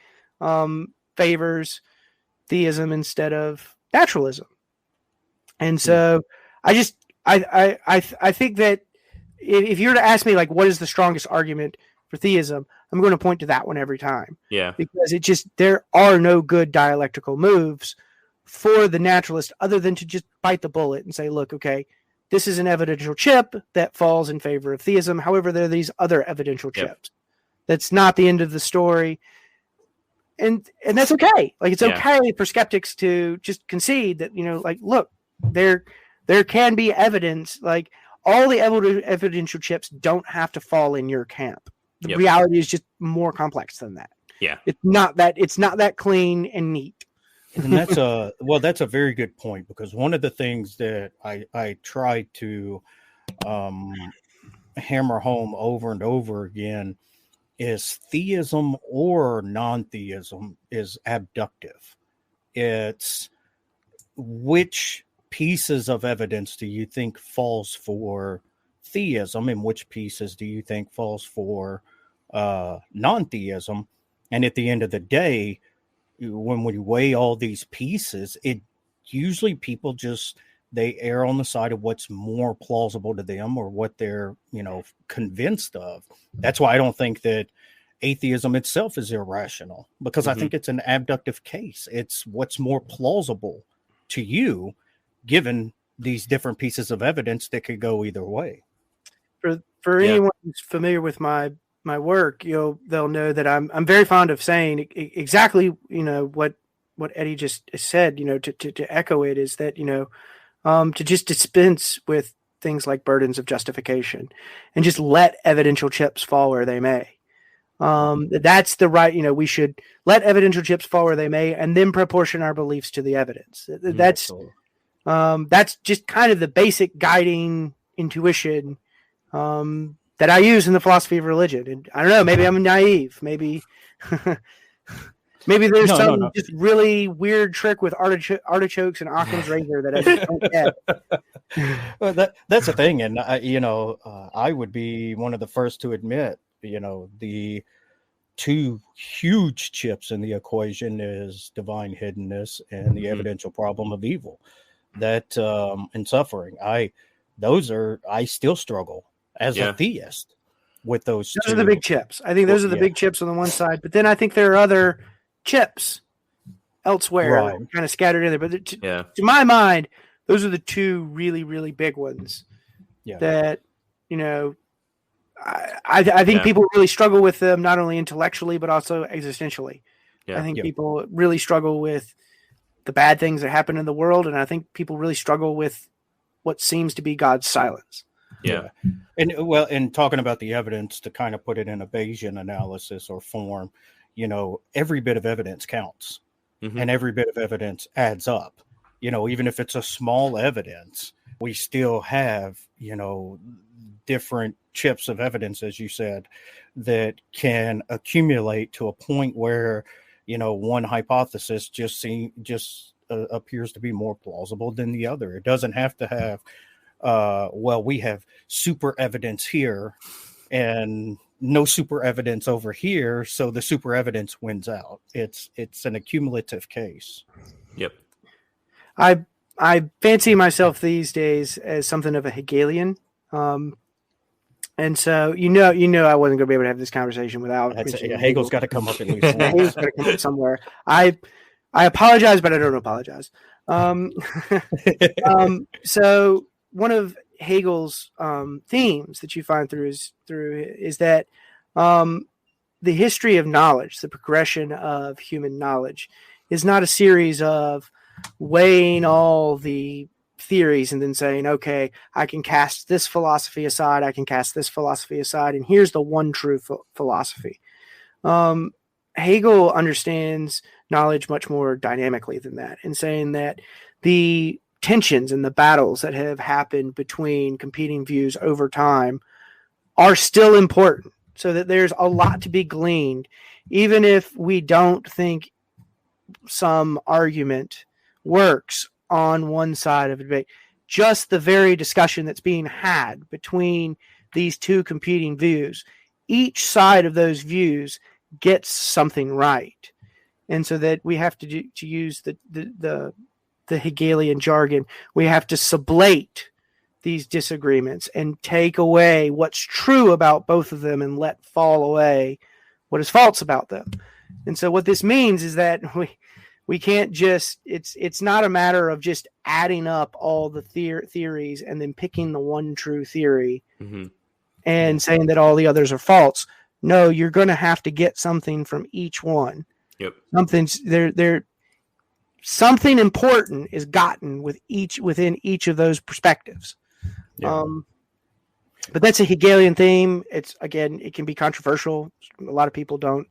favors theism instead of naturalism. And so I think that if you were to ask me, like, what is the strongest argument for theism, I'm going to point to that one every time. Yeah. Because there are no good dialectical moves for the naturalist other than to just bite the bullet and say, look, okay, this is an evidential chip that falls in favor of theism. However, there are these other evidential chips. That's not the end of the story. And that's okay. Like, it's okay for skeptics to just concede that, like, look, there can be evidence, like, all the evidential chips don't have to fall in your camp. The reality is just more complex than that. Yeah. It's not that clean and neat. And that's a very good point, because one of the things that I try to hammer home over and over again is theism or non-theism is abductive. It's which pieces of evidence do you think falls for theism and which pieces do you think falls for non-theism? And at the end of the day, when we weigh all these pieces, it usually people they err on the side of what's more plausible to them or what they're, convinced of. That's why I don't think that atheism itself is irrational, because I think it's an abductive case. It's what's more plausible to you, given these different pieces of evidence that could go either way. For anyone who's familiar with my work, they'll know that I'm very fond of saying exactly, what Eddie just said, to echo it, is that, to just dispense with things like burdens of justification and just let evidential chips fall where they may. That's the right, we should let evidential chips fall where they may and then proportion our beliefs to the evidence. That's just kind of the basic guiding intuition that I use in the philosophy of religion. And I don't know, maybe I'm naive. Maybe there's some just really weird trick with artichokes and Occam's razor that I just don't get. Well, that's the thing. And I would be one of the first to admit, the two huge chips in the equation is divine hiddenness and the evidential problem of evil, that and suffering. I still struggle as a theist with those. Those are the big chips. I think those are the big chips on the one side, but then I think there are other chips elsewhere, kind of scattered in there. But to my mind, those are the two really, really big ones. Yeah. That I think people really struggle with them, not only intellectually but also existentially. Yeah. I think people really struggle with the bad things that happen in the world, and I think people really struggle with what seems to be God's silence. Yeah. And talking about the evidence, to kind of put it in a Bayesian analysis or form, every bit of evidence counts, and every bit of evidence adds up. Even if it's a small evidence, we still have, different chips of evidence, as you said, that can accumulate to a point where, one hypothesis just appears to be more plausible than the other. It doesn't have to have, we have super evidence here and no super evidence over here, so the super evidence wins out. It's an accumulative case. Yep. I fancy myself these days as something of a Hegelian. And so, I wasn't going to be able to have this conversation without Hegel's got to come up at least. Hegel's got to come up somewhere. I apologize, but I don't apologize. So one of Hegel's themes that you find through is that the history of knowledge, the progression of human knowledge, is not a series of weighing all the theories and then saying, okay, I can cast this philosophy aside, I can cast this philosophy aside, and here's the one true philosophy. Hegel understands knowledge much more dynamically than that, and saying that the tensions and the battles that have happened between competing views over time are still important, so that there's a lot to be gleaned, even if we don't think some argument works on one side of a debate. just the very discussion that's being had between these two competing views, each side of those views gets something right. And so that we have to use the Hegelian jargon, we have to sublate these disagreements and take away what's true about both of them and let fall away what is false about them. And so what this means is that we can't just, it's not a matter of just adding up all the theories and then picking the one true theory and saying that all the others are false. No, you're going to have to get something from each one. Yep. Something important is gotten within each of those perspectives. Yeah. But that's a Hegelian theme. It can be controversial. A lot of people don't,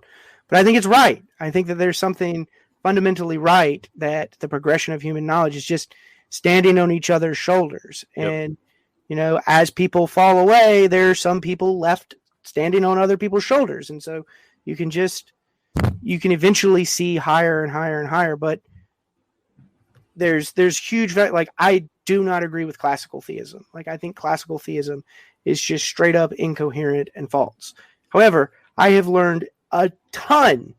but I think it's right. I think that there's something fundamentally right, that the progression of human knowledge is just standing on each other's shoulders. And, as people fall away, there's some people left standing on other people's shoulders. And so you can eventually see higher and higher and higher, but there's huge, like, I do not agree with classical theism. Like, I think classical theism is just straight up incoherent and false. However, I have learned a ton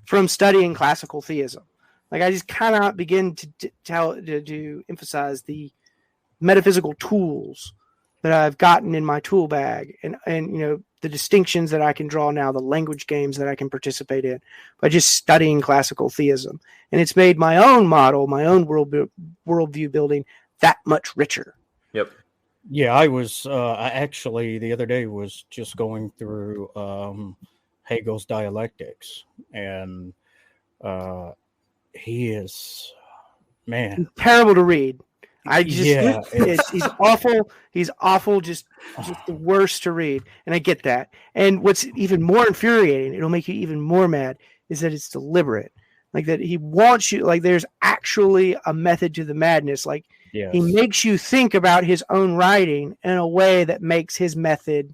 from studying classical theism. Like, I just cannot begin to emphasize the metaphysical tools that I've gotten in my tool bag, and the distinctions that I can draw now, the language games that I can participate in by just studying classical theism. And it's made my own model, my own worldview building that much richer. Yep. Yeah, I actually the other day was just going through Hegel's dialectics, and he is, man, terrible to read. He's awful. He's awful. Just the worst to read. And I get that. And what's even more infuriating, it'll make you even more mad, is that it's deliberate. Like, that he wants you, like, there's actually a method to the madness. Like, yes. He makes you think about his own writing in a way that makes his method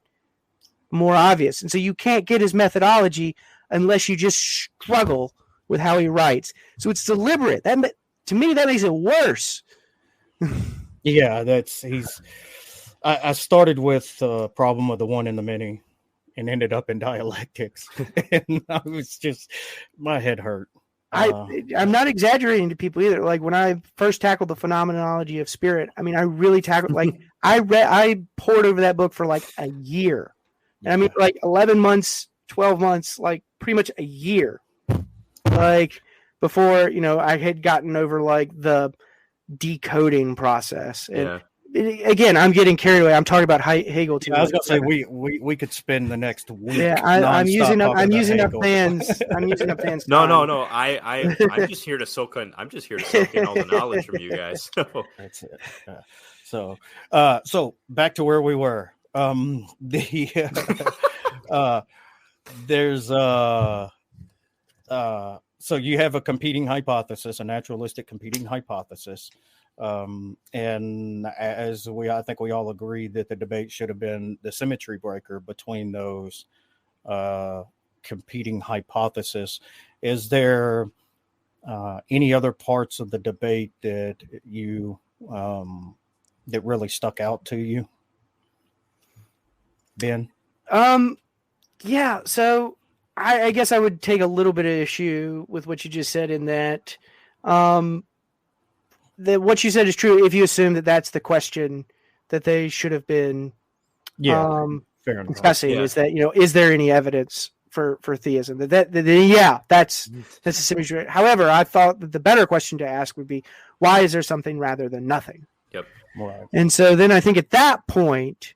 more obvious. And so you can't get his methodology unless you just struggle with how he writes. So it's deliberate. To me, that makes it worse. Yeah, I started with the problem of the one and the many and ended up in dialectics. And I was just, my head hurt. I'm not exaggerating to people either. Like, when I first tackled the phenomenology of spirit, I mean, I really tackled, like, I poured over that book for like a year. And I mean, like 11 months, 12 months, like pretty much a year. Like, before, I had gotten over like the decoding process. And again, I'm getting carried away. I'm talking about Hegel too. I was gonna say we could spend the next week. Yeah, I'm using up fans. I'm using up fans. No. I'm just here to soak in. I'm just here to soak in all the knowledge from you guys. That's it. So back to where we were. So you have a competing hypothesis, a naturalistic competing hypothesis. And as I think we all agree that the debate should have been the symmetry breaker between those competing hypotheses. Is there any other parts of the debate that you that really stuck out to you, Ben? Yeah. So I guess I would take a little bit of issue with what you just said, in that that what you said is true if you assume that that's the question that they should have been fair enough. discussing. Is that, is there any evidence for theism? That's a symmetry. However, I thought that the better question to ask would be, why is there something rather than nothing? Yep. Right. And so then I think at that point,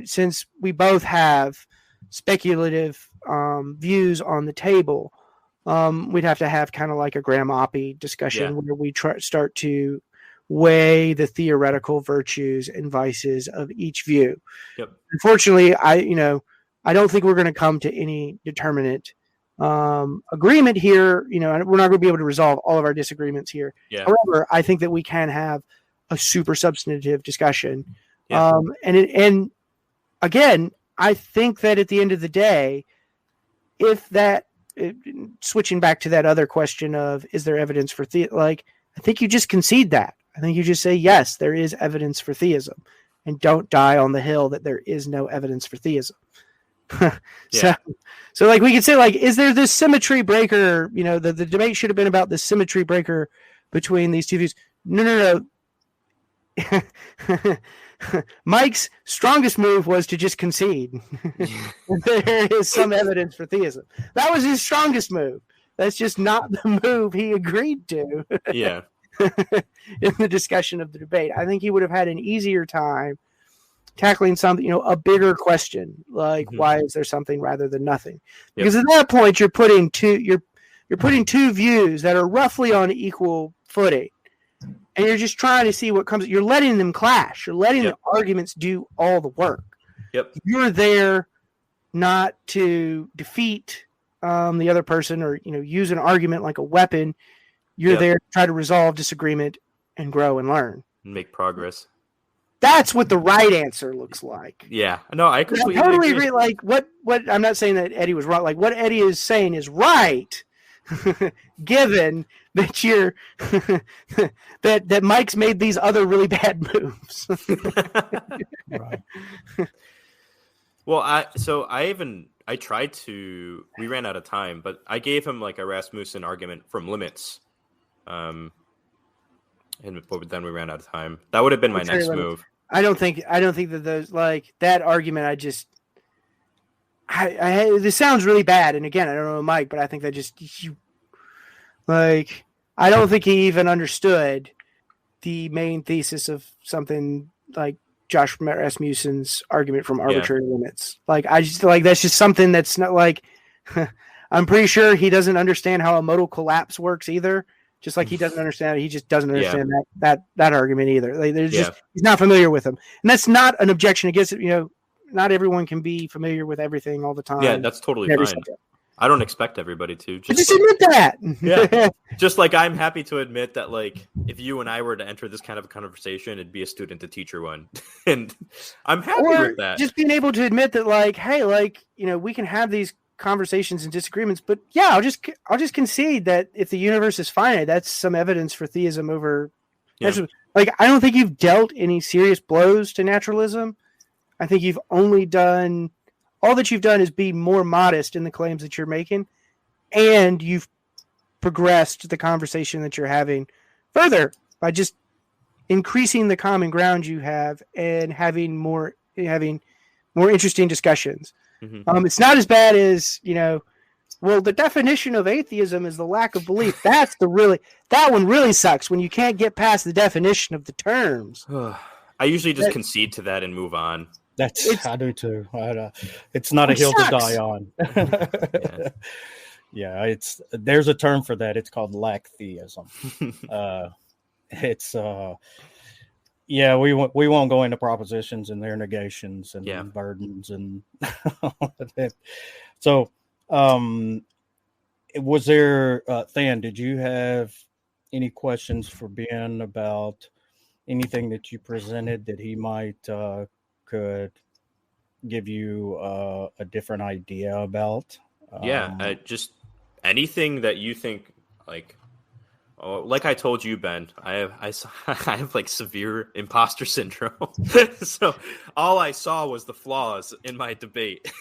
since we both have speculative views on the table, we'd have to have kind of like a Graham Oppie discussion where we start to weigh the theoretical virtues and vices of each view. Yep. Unfortunately, I don't think we're going to come to any determinate agreement here. We're not going to be able to resolve all of our disagreements here. Yeah. However, I think that we can have a super substantive discussion. Yeah. And again, I think that at the end of the day, switching back to that other question of, is there evidence for I think you just concede that. I think you just say, yes, there is evidence for theism, and don't die on the hill that there is no evidence for theism. So like we could say, like, is there this symmetry breaker? You know, the debate should have been about the symmetry breaker between these two views. No. Mike's strongest move was to just concede. There is some evidence for theism. That was his strongest move. That's just not the move he agreed to. Yeah. In the discussion of the debate, I think he would have had an easier time tackling something, you know, a bigger question like why is there something rather than nothing? Because at that point you're putting two views that are roughly on equal footing, and you're just trying to see what comes. You're letting them clash. You're letting the arguments do all the work. You're there not to defeat the other person or, you know, use an argument like a weapon. You're there to try to resolve disagreement and grow and learn. Make progress. That's what the right answer looks like. Yeah. No, I completely totally agree. Like what I'm not saying that Eddie was wrong. Like what Eddie is saying is right, given that you're that Mike's made these other really bad moves. Right. Well, I tried to. We ran out of time, but I gave him like a Rasmussen argument from limits. But then we ran out of time. That would have been my next move. I don't think that those, like, that argument. This sounds really bad. And again, I don't know Mike, but I think that I don't think he even understood the main thesis of something like Josh Rasmussen's argument from arbitrary limits. Like, I just like, that's just something that's not like, I'm pretty sure he doesn't understand how a modal collapse works either. Just like he doesn't understand it, he just doesn't understand that argument either. Like, he's not familiar with them, and that's not an objection against it. You know, not everyone can be familiar with everything all the time. Yeah, that's totally fine. Subject. I don't expect everybody to. Just admit that. Yeah, just like I'm happy to admit that, like, if you and I were to enter this kind of a conversation, it'd be a student-to-teacher one, and I'm happy with that. Just being able to admit that, like, hey, like, you know, we can have these conversations and disagreements, but yeah, I'll just concede that if the universe is finite, that's some evidence for theism over. Like, I don't think you've dealt any serious blows to naturalism. I think you've only done. All that you've done is be more modest in the claims that you're making, and you've progressed the conversation that you're having further by just increasing the common ground you have and having more interesting discussions. It's not as bad as, you know, well, the definition of atheism is the lack of belief. That one really sucks when you can't get past the definition of the terms. I usually just concede to that and move on. I do too. It's not a hill to die on. There's a term for that. It's called lack theism. We won't go into propositions and their negations and burdens and that. So, was there, Than, did you have any questions for Ben about anything that you presented that he might could give you a different idea about? Just anything that you think, like, like I told you, Ben, I have like severe imposter syndrome. So all I saw was the flaws in my debate.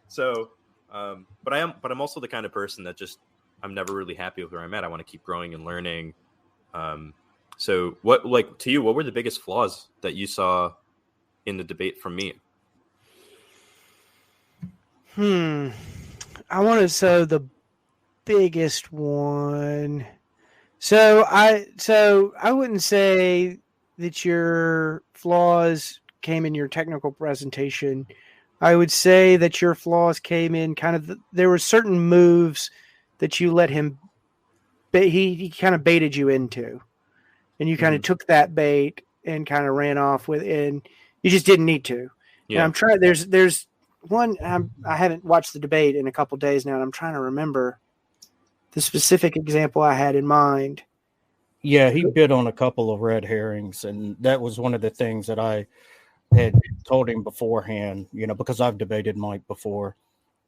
So, but I'm also the kind of person that I'm never really happy with where I'm at. I want to keep growing and learning. So what were the biggest flaws that you saw in the debate from me? I want to say the biggest one. So I wouldn't say that your flaws came in your technical presentation. I would say that your flaws came in kind of there were certain moves that you let him. He kind of baited you into, and you kind of took that bait and kind of ran off with, and you just didn't need to. Yeah. And I'm trying. There's one. I haven't watched the debate in a couple days now, and I'm trying to remember the specific example I had in mind. Yeah, he bit on a couple of red herrings, and that was one of the things that I had told him beforehand, you know, because I've debated Mike before,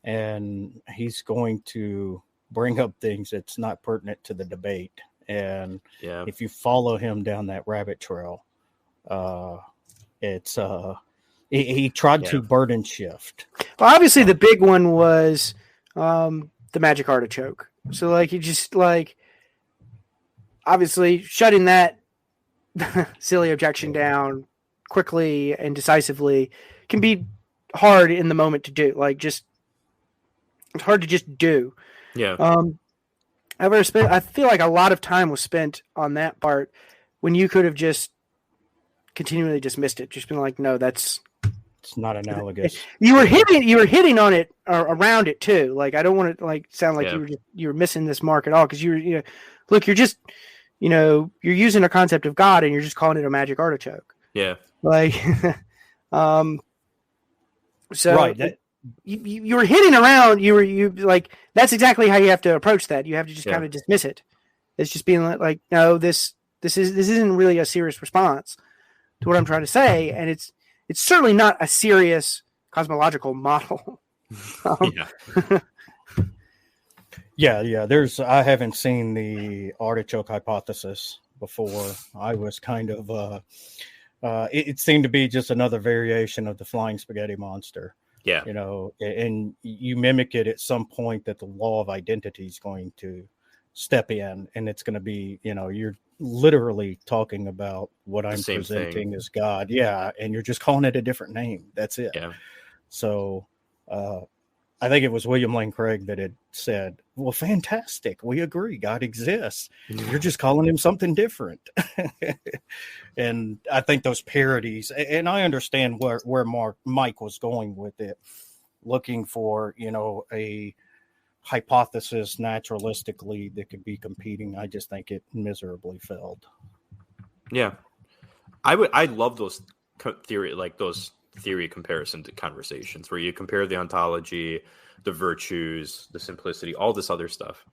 and he's going to bring up things that's not pertinent to the debate. And Yeah. if you follow him down that rabbit trail, it's he tried to burden shift. Well, obviously the big one was the magic artichoke. So like you just like obviously shutting that silly objection down quickly and decisively can be hard in the moment to do. Like just it's hard to just do. Yeah. I feel like a lot of time was spent on that part when you could have just continually dismissed it. Just been like, no, it's not analogous. You were hitting on it or around it too. Like I don't want to like sound like you were missing this mark at all because look, you're just you're using a concept of God and you're just calling it a magic artichoke. Yeah. Like, so right. You were hitting around. You like that's exactly how you have to approach that. You have to just kind of dismiss it. It's just being like no, this isn't really a serious response to what I'm trying to say, and it's certainly not a serious cosmological model. Yeah. I haven't seen the artichoke hypothesis before. I was kind of it seemed to be just another variation of the flying spaghetti monster. Yeah. And you mimic it at some point that the law of identity is going to step in, and it's going to be, you're literally talking about what I'm presenting as God. Yeah. And you're just calling it a different name. That's it. Yeah. So, I think it was William Lane Craig that had said, well, fantastic. We agree. God exists. You're just calling him something different. And I think those parodies, and I understand where Mike was going with it, looking for, a hypothesis naturalistically that could be competing. I just think it miserably failed. Yeah. I love those theory comparison to conversations where you compare the ontology, the virtues, the simplicity, all this other stuff.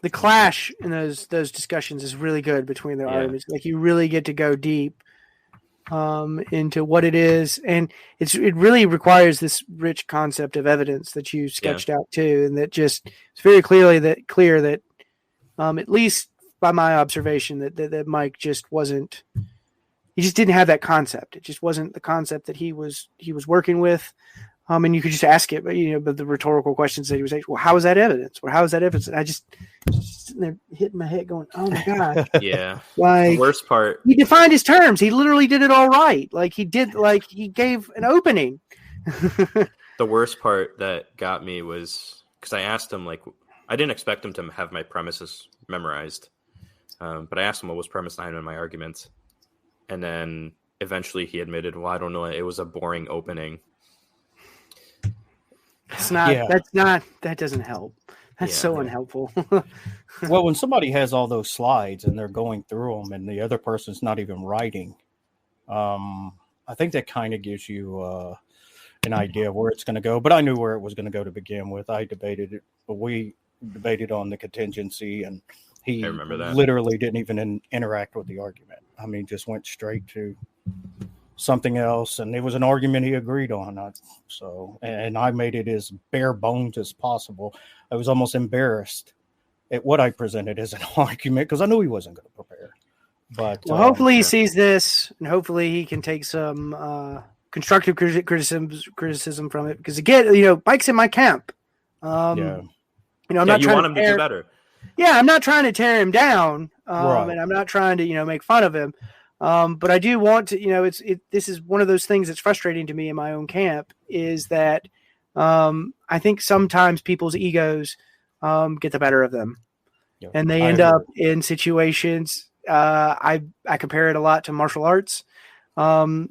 The clash in those discussions is really good between their arguments. Like you really get to go deep into what it is, and it really requires this rich concept of evidence that you sketched out too, and that just it's very clear that at least by my observation that Mike just wasn't. He just didn't have that concept. It just wasn't the concept that he was working with. And you could just ask it, but the rhetorical questions that he was asking, well, how is that evidence? Or how is that evidence? And I just sitting there hitting my head going, oh my God. Yeah. Like the worst part. He defined his terms. He literally did it all right. Like he gave an opening. The worst part that got me was because I asked him, like, I didn't expect him to have my premises memorized. But I asked him what was premise 9 in my arguments. And then eventually he admitted, well, I don't know. It was a boring opening. It's not, that doesn't help. That's so unhelpful. Well, when somebody has all those slides and they're going through them and the other person's not even writing, I think that kind of gives you an idea of where it's going to go. But I knew where it was going to go to begin with. I debated it, but we debated on the contingency, and he literally didn't even interact with the argument. I mean, just went straight to something else, and it was an argument he agreed on. And I made it as bare bones as possible. I was almost embarrassed at what I presented as an argument because I knew he wasn't going to prepare. But hopefully he sees this, and hopefully he can take some constructive criticism from it. Because again, Mike's in my camp. I'm not trying him to do better. Yeah, I'm not trying to tear him down, right. And I'm not trying to make fun of him. But I do want to, this is one of those things that's frustrating to me in my own camp is that I think sometimes people's egos get the better of them, and they end up in situations. I compare it a lot to martial arts. So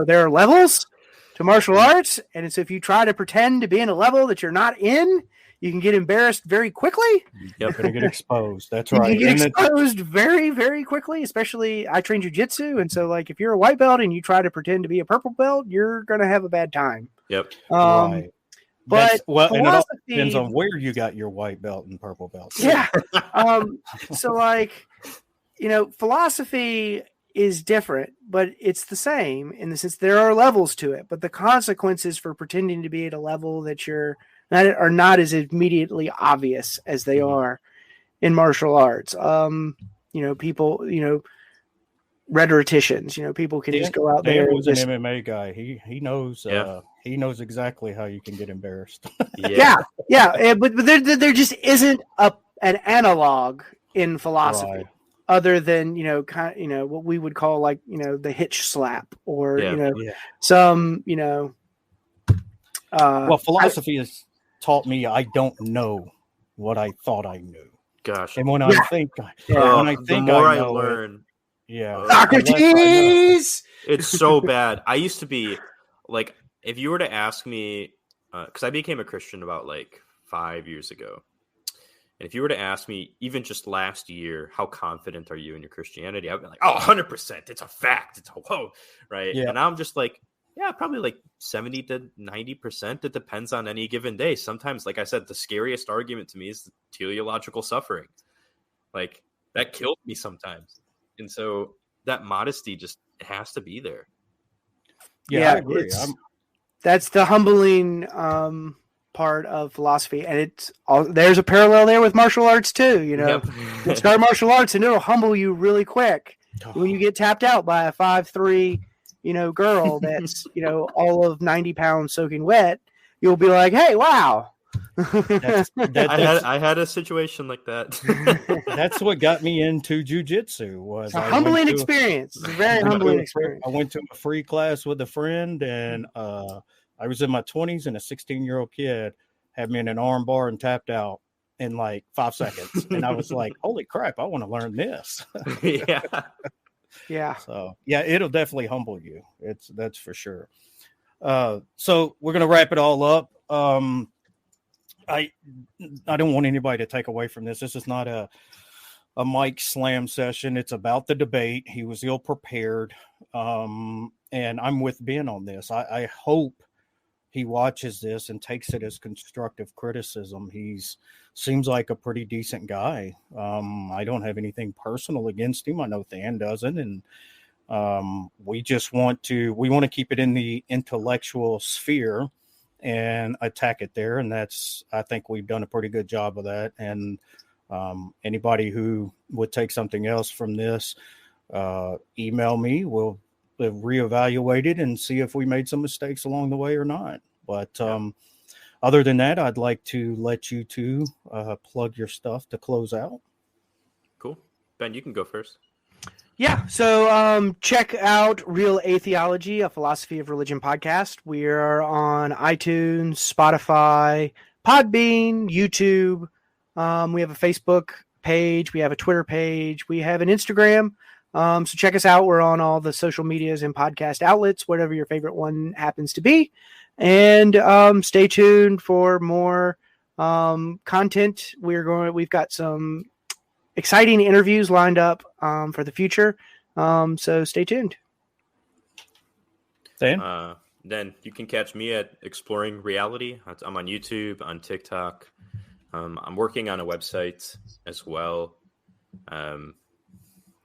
there are levels to martial arts, and so if you try to pretend to be in a level that you're not in, you can get embarrassed very quickly. You're going to get exposed. That's right. You get exposed very, very quickly, especially I train jiu-jitsu. And so, like, if you're a white belt and you try to pretend to be a purple belt, you're going to have a bad time. Yep. Right. But and it all depends on where you got your white belt and purple belt. Yeah. So, like, philosophy is different, but it's the same in the sense there are levels to it. But the consequences for pretending to be at a level that you're are not as immediately obvious as they are. in martial arts. People, rhetoricians, people can just go out there. Dan was an MMA guy. He knows. He knows exactly how you can get embarrassed. Yeah. But there just isn't an analog in philosophy. Right. Other than what we would call like the hitch slap or some well, philosophy has taught me I don't know what I thought I knew. Gosh, and when I think the more I learn, Socrates, it's so bad. I used to be like, if you were to ask me, because I became a Christian about like 5 years ago. And if you were to ask me, even just last year, how confident are you in your Christianity? I'd be like, 100%. It's a fact. It's a whoa, right? Yeah. And now I'm just like, probably like 70 to 90%. It depends on any given day. Sometimes, like I said, the scariest argument to me is the teleological suffering. Like, that killed me sometimes. And so that modesty just has to be there. Yeah, I agree. That's the humbling part of philosophy, and there's a parallel there with martial arts too. You start martial arts and it'll humble you really quick when you get tapped out by a 5'3" girl that's all of 90 pounds soaking wet. You'll be like, hey, wow. I had a situation like that. That's what got me into jiu-jitsu. Was a humbling experience. It's a very humbling experience. I went to a free class with a friend, and I was in my 20s, and a 16-year-old kid had me in an arm bar and tapped out in like 5 seconds. And I was like, holy crap, I want to learn this. Yeah. So, it'll definitely humble you. That's for sure. So we're going to wrap it all up. I don't want anybody to take away from this. This is not a Mike slam session. It's about the debate. He was ill prepared. And I'm with Ben on this. I hope he watches this and takes it as constructive criticism. Seems like a pretty decent guy. I don't have anything personal against him. I know Than doesn't. And we want to keep it in the intellectual sphere and attack it there. And I think we've done a pretty good job of that. And anybody who would take something else from this, email me. We'll reevaluate it and see if we made some mistakes along the way or not. But other than that, I'd like to let you two plug your stuff to close out. Cool. Ben, you can go first. Yeah. So check out Real Atheology, a philosophy of religion podcast. We are on iTunes, Spotify, Podbean, YouTube. We have a Facebook page. We have a Twitter page. We have an Instagram. So check us out. We're on all the social medias and podcast outlets, whatever your favorite one happens to be. And stay tuned for more content. We've got some exciting interviews lined up for the future. So stay tuned. Then you can catch me at Exploring Reality. I'm on YouTube, on TikTok. I'm working on a website as well.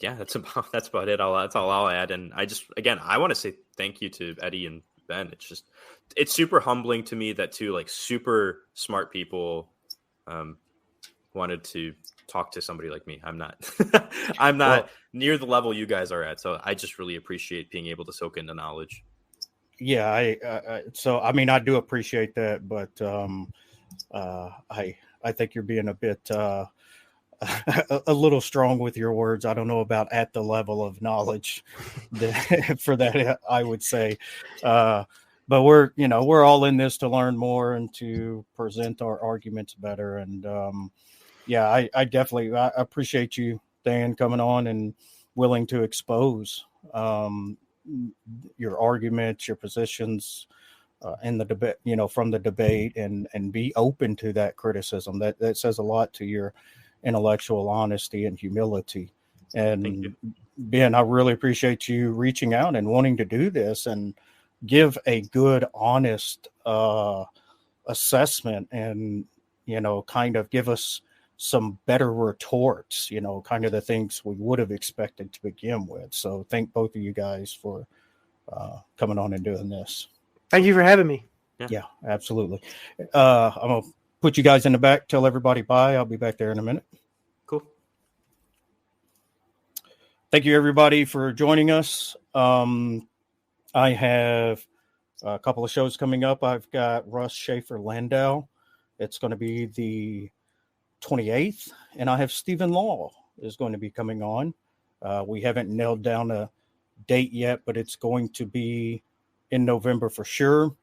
That's about it. That's all I'll add. And I want to say thank you to Eddie and Ben. It's super humbling to me that two like super smart people wanted to talk to somebody like me. I'm not near the level you guys are at. So I just really appreciate being able to soak in the knowledge. Yeah. I do appreciate that, but I think you're being a bit a little strong with your words. I don't know about at the level of knowledge for that, I would say. But we're all in this to learn more and to present our arguments better. And I definitely appreciate you, Dan, coming on and willing to expose your arguments, your positions in the debate, from the debate, and be open to that criticism. That says a lot to your intellectual honesty and humility. And Ben, I really appreciate you reaching out and wanting to do this and give a good, honest assessment and, kind of give us some better retorts, kind of the things we would have expected to begin with. So thank both of you guys for coming on and doing this. Thank you for having me. Yeah, absolutely. I'm going to put you guys in the back, tell everybody bye. I'll be back there in a minute. Cool. thank you everybody for joining us. I have a couple of shows coming up. I've got Russ Schaefer Landau. It's going to be the 28th, and I have Stephen Law is going to be coming on. We haven't nailed down a date yet, but it's going to be in November for sure.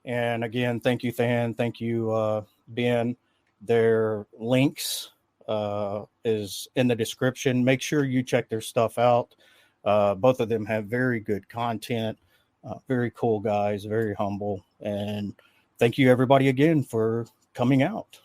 And again, thank you, Than. Thank you, Ben. Their links is in the description. Make sure you check their stuff out. Both of them have very good content, very cool guys, very humble. And thank you, everybody, again for coming out.